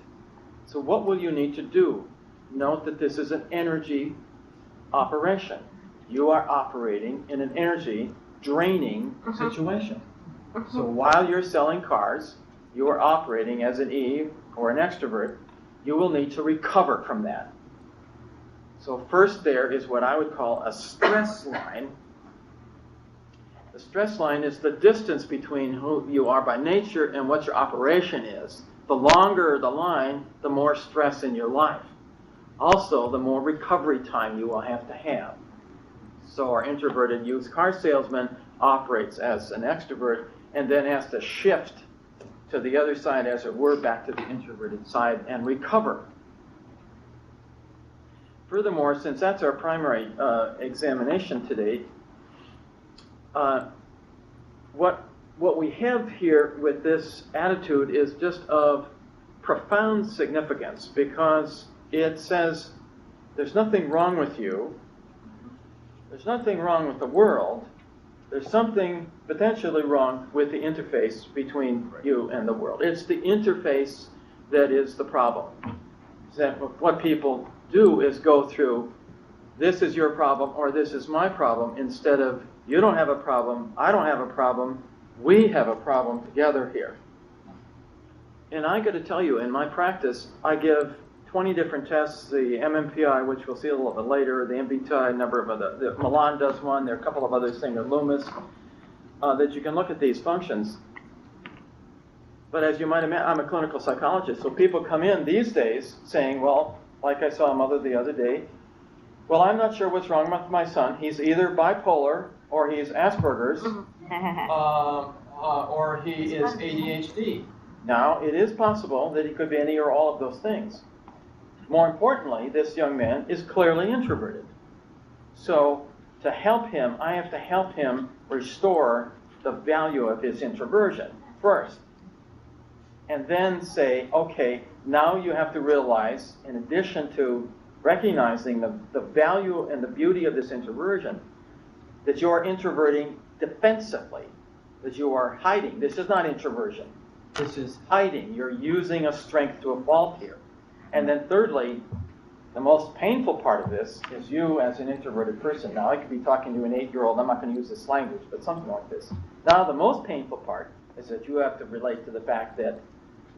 So what will you need to do? Note that this is an energy operation. You are operating in an energy draining situation. So while you're selling cars, you are operating as an E or an extrovert. You will need to recover from that. So first there is what I would call a stress line. The stress line is the distance between who you are by nature and what your operation is. The longer the line, the more stress in your life. Also, the more recovery time you will have to have. So our introverted used car salesman operates as an extrovert and then has to shift to the other side, as it were, back to the introverted side and recover. Furthermore, since that's our primary examination today, what we have here with this attitude is just of profound significance, because it says there's nothing wrong with you, there's nothing wrong with the world, there's something potentially wrong with the interface between you and the world. It's the interface that is the problem. That what people do is go through, this is your problem or this is my problem, instead of you don't have a problem, I don't have a problem, we have a problem together here. And I got to tell you, in my practice, I give 20 different tests, the MMPI, which we'll see a little bit later, the MBTI, number of the Milan does one, there are a couple of others, saying the Loomis, that you can look at these functions. But as you might imagine, I'm a clinical psychologist, so people come in these days saying, well, like I saw a mother the other day, well, I'm not sure what's wrong with my son. He's either bipolar, or he's Asperger's, or he is ADHD. Now, it is possible that he could be any or all of those things. More importantly, this young man is clearly introverted. So, to help him, I have to help him restore the value of his introversion first. And then say, okay, now you have to realize, in addition to recognizing the value and the beauty of this introversion, that you are introverting defensively, that you are hiding. This is not introversion. This is hiding. You're using a strength to a fault here. And then thirdly, the most painful part of this is you as an introverted person. Now, I could be talking to an 8-year-old. I'm not going to use this language, but something like this. Now, the most painful part is that you have to relate to the fact that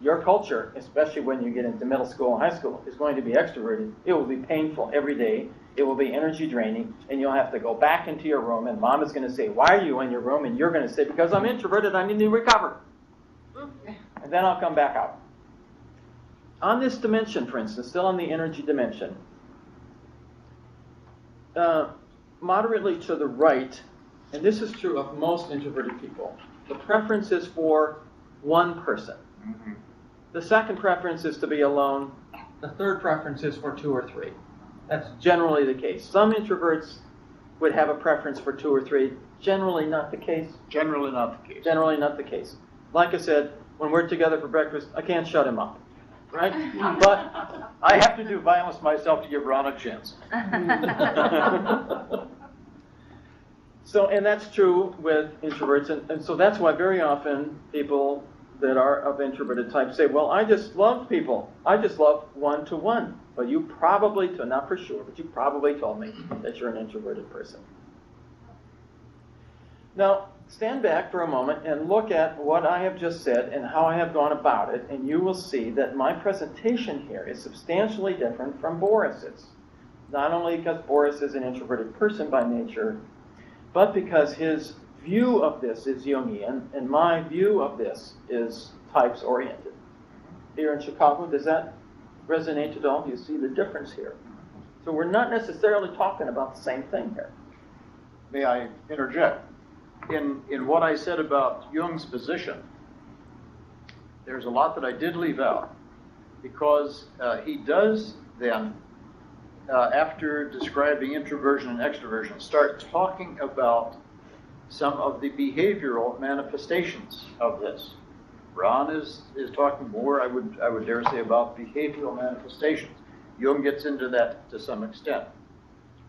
your culture, especially when you get into middle school and high school, is going to be extroverted. It will be painful every day. It will be energy draining, and you'll have to go back into your room, and mom is going to say, why are you in your room? And you're going to say, because I'm introverted, I need to recover. And then I'll come back out. On this dimension, for instance, still on the energy dimension, moderately to the right, and this is true of most introverted people, the preference is for one person. Mm-hmm. The second preference is to be alone. The third preference is for 2 or 3. That's generally the case. Some introverts would have a preference for 2 or 3. Generally not the case. Generally not the case. Generally not the case. Like I said, when we're together for breakfast, I can't shut him up. Right? But I have to do violence myself to give Ron a chance. So, and that's true with introverts. And so that's why very often people that are of introverted type say, well, I just love people. I just love one-to-one. But you probably, not for sure, but you probably told me that you're an introverted person. Now, stand back for a moment and look at what I have just said and how I have gone about it, and you will see that my presentation here is substantially different from Boris's. Not only because Boris is an introverted person by nature, but because his view of this is Jungian, and my view of this is types-oriented. Here in Chicago, does that resonate at all? Do you see the difference here? So we're not necessarily talking about the same thing here. May I interject? In what I said about Jung's position, there's a lot that I did leave out, because he does then, after describing introversion and extroversion, start talking about some of the behavioral manifestations of this. Ron is talking more, I would dare say, about behavioral manifestations. Jung gets into that to some extent.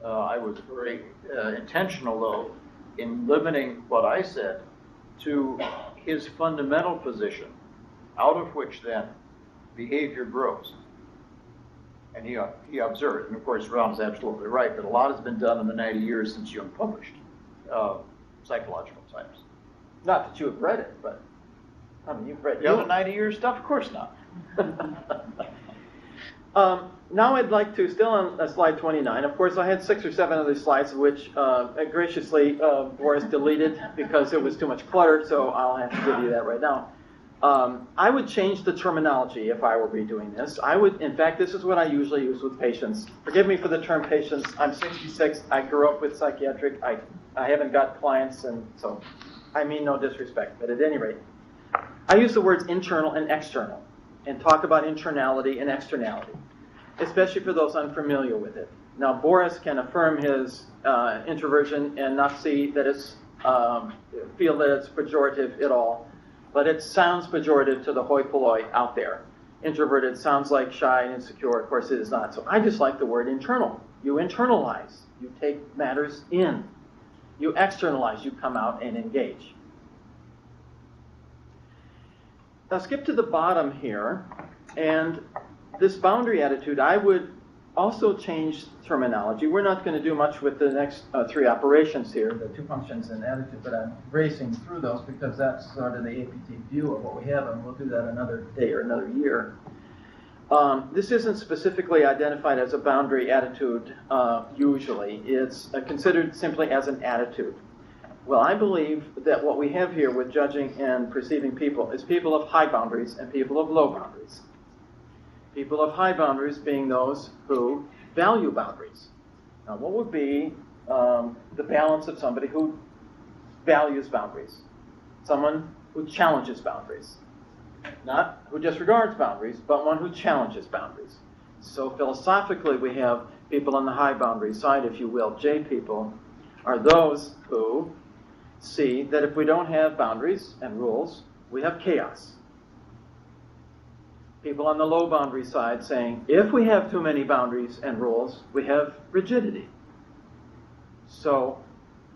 I was very intentional, though, in limiting what I said to his fundamental position, out of which then behavior grows. And he observed, and of course Ron's absolutely right, that a lot has been done in the 90 years since Jung published Psychological Types. Not that you have read it, but I mean, you've read the other 90 years stuff? Of course not. Now I'd like to, still on slide 29, of course I had 6 or 7 other slides which graciously Boris deleted because it was too much clutter, so I'll have to give you that right now. I would change the terminology if I were redoing this. I would, in fact, this is what I usually use with patients. Forgive me for the term patients. I'm 66. I grew up with psychiatric. I haven't got clients, and so I mean no disrespect. But at any rate, I use the words internal and external and talk about internality and externality, especially for those unfamiliar with it. Now, Boris can affirm his introversion and not see that it's, feel that it's pejorative at all. But it sounds pejorative to the hoi polloi out there. Introverted sounds like shy and insecure. Of course, it is not. So I just like the word internal. You internalize. You take matters in. You externalize. You come out and engage. Now skip to the bottom here. And this boundary attitude, I would also change terminology. We're not going to do much with the next 3 operations here, the 2 functions and attitude, but I'm racing through those because that's sort of the APT view of what we have, and we'll do that another day or another year. This isn't specifically identified as a boundary attitude usually. It's considered simply as an attitude. Well, I believe that what we have here with judging and perceiving people is people of high boundaries and people of low boundaries. People of high boundaries being those who value boundaries. Now, what would be the balance of somebody who values boundaries? Someone who challenges boundaries. Not who disregards boundaries, but one who challenges boundaries. So philosophically, we have people on the high boundary side, if you will. J people are those who see that if we don't have boundaries and rules, we have chaos. People on the low boundary side saying, if we have too many boundaries and rules, we have rigidity. So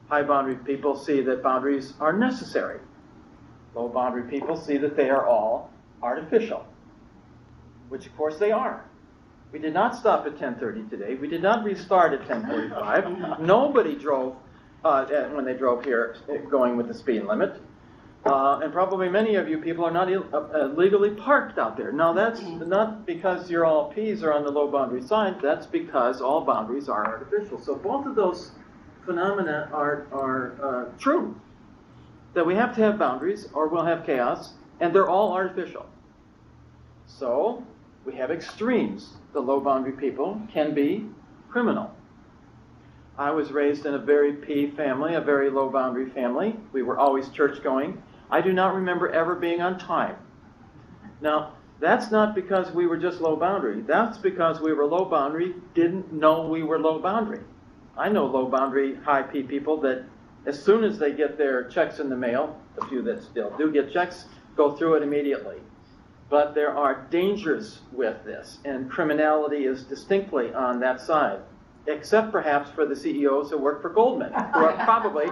high boundary people see that boundaries are necessary. Low boundary people see that they are all artificial, which of course they are. We did not stop at 10:30 today. We did not restart at 10:45. Nobody drove when they drove here going with the speed limit. And probably many of you people are not legally parked out there. Now, that's not because you're all P's or on the low boundary side. That's because all boundaries are artificial. So both of those phenomena are true. That we have to have boundaries or we'll have chaos, and they're all artificial. So we have extremes. The low boundary people can be criminal. I was raised in a very P family, a very low boundary family. We were always church going. I do not remember ever being on time. Now, that's not because we were just low boundary. That's because we were low boundary, didn't know we were low boundary. I know low boundary, high P people that as soon as they get their checks in the mail, the few that still do get checks, go through it immediately. But there are dangers with this, and criminality is distinctly on that side, except perhaps for the CEOs who work for Goldman, who are probably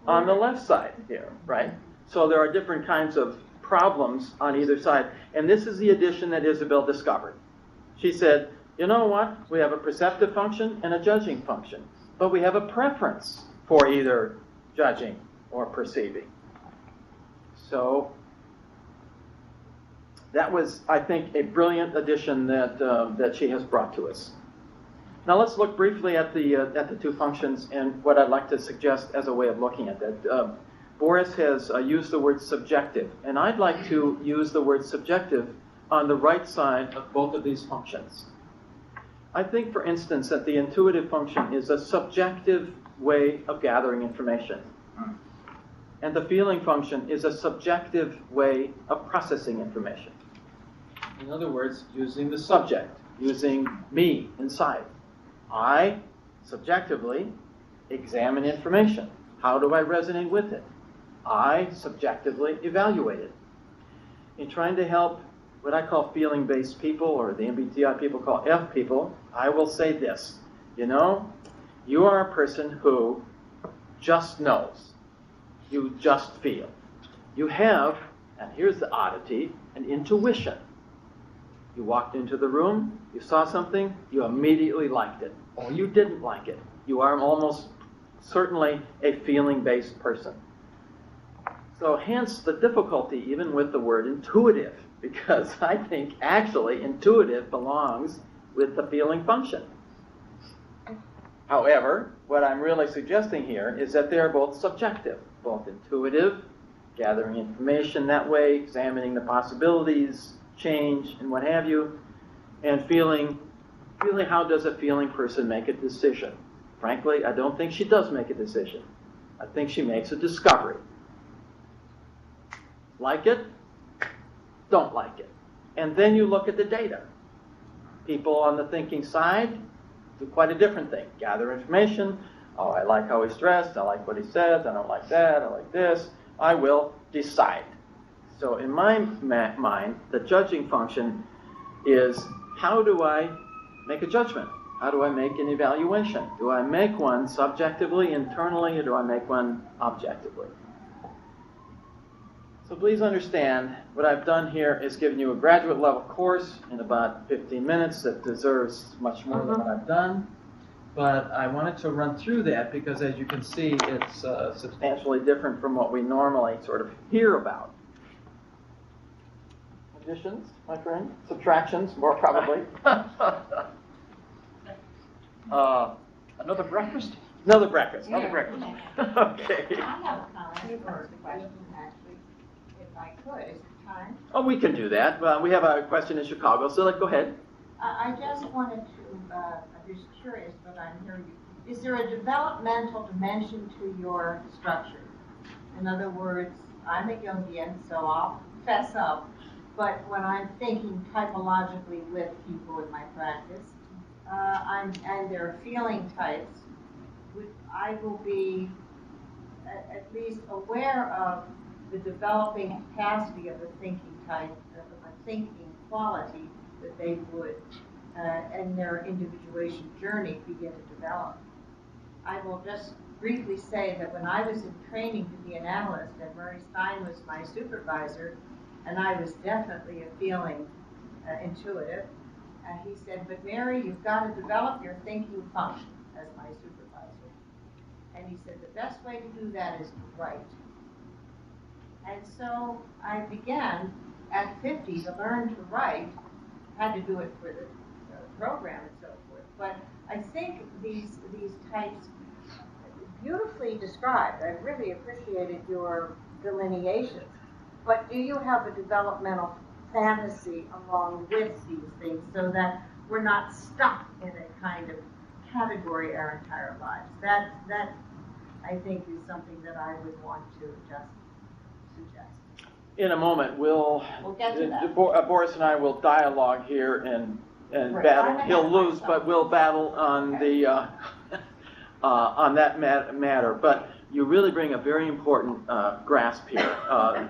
on the left side here, right? So there are different kinds of problems on either side. And this is the addition that Isabel discovered. She said, you know what? We have a perceptive function and a judging function. But we have a preference for either judging or perceiving. So that was, I think, a brilliant addition that she has brought to us. Now let's look briefly at the 2 functions and what I'd like to suggest as a way of looking at that. Boris has used the word subjective, and I'd like to use the word subjective on the right side of both of these functions. I think, for instance, that the intuitive function is a subjective way of gathering information. And the feeling function is a subjective way of processing information. In other words, using the subject, using me inside. I, subjectively, examine information. How do I resonate with it? I, subjectively, evaluate it. In trying to help what I call feeling-based people, or the MBTI people call F people, I will say this. You know, you are a person who just knows. You just feel. You have, and here's the oddity, an intuition. You walked into the room, you saw something, you immediately liked it, or you didn't like it. You are almost certainly a feeling-based person. So hence the difficulty even with the word intuitive. because I think actually intuitive belongs with the feeling function. However, what I'm really suggesting here is that they are both subjective, both intuitive, gathering information that way, examining the possibilities, change, and what have you, and feeling how does a feeling person make a decision. Frankly, I don't think she does make a decision. I think she makes a discovery. Like it, don't like it. And then you look at the data. People on the thinking side do quite a different thing. Gather information. Oh, I like how he's dressed. I like what he says. I don't like that. I like this. I will decide. So in my mind, the judging function is how do I make a judgment? How do I make an evaluation? Do I make one subjectively, internally, or do I make one objectively? So please understand, what I've done here is given you a graduate level course in about 15 minutes that deserves much more than what I've done. But I wanted to run through that because, as you can see, it's substantially different from what we normally sort of hear about. Additions, my friend? Subtractions, more probably. Another breakfast? Another breakfast. Okay. I have a comment or a question, actually, if I could. Is it time? Oh, we can do that. We have a question in Chicago, so go ahead. I just wanted to, I'm just curious, but I'm hearing you. Is there a developmental dimension to your structure? In other words, I'm a Jungian, so I'll fess up. But when I'm thinking typologically with people in my practice, and their feeling types, I will be at least aware of the developing capacity of the thinking type, of a thinking quality that they would, in their individuation journey, begin to develop. I will just briefly say that when I was in training to be an analyst, and Murray Stein was my supervisor, and I was definitely a feeling intuitive, he said, but Mary, you've got to develop your thinking function as my supervisor. And he said, the best way to do that is to write. And so I began at 50 to learn to write. Had to do it for the program and so forth. But I think these types, beautifully described. I really appreciated your delineations. But do you have a developmental fantasy along with these things so that we're not stuck in a kind of category our entire lives? That I think is something that I would want to just suggest. In a moment, we'll get to that. Boris and I will dialogue here and Right. battle. He'll lose, but we'll battle on Okay. the on that matter. But you really bring a very important grasp here.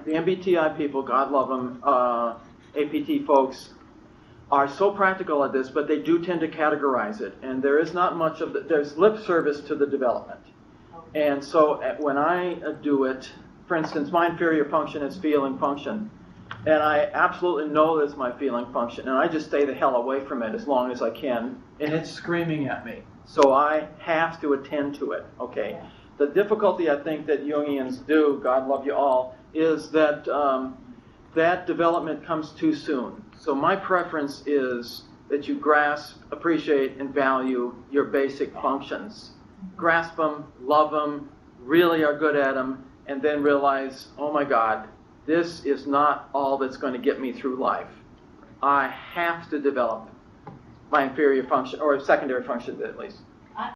The MBTI people, God love them, APT folks, are so practical at this, but they do tend to categorize it. And there is not much of there's lip service to the development. And so when I do it, for instance, my inferior function is feeling function. And I absolutely know that's my feeling function. And I just stay the hell away from it as long as I can. And it's screaming at me. So I have to attend to it, okay? The difficulty I think that Jungians do, God love you all, is that that development comes too soon. So my preference is that you grasp, appreciate, and value your basic functions. Grasp them, love them, really are good at them, and then realize, oh my God, this is not all that's going to get me through life. I have to develop my inferior function, or secondary function at least.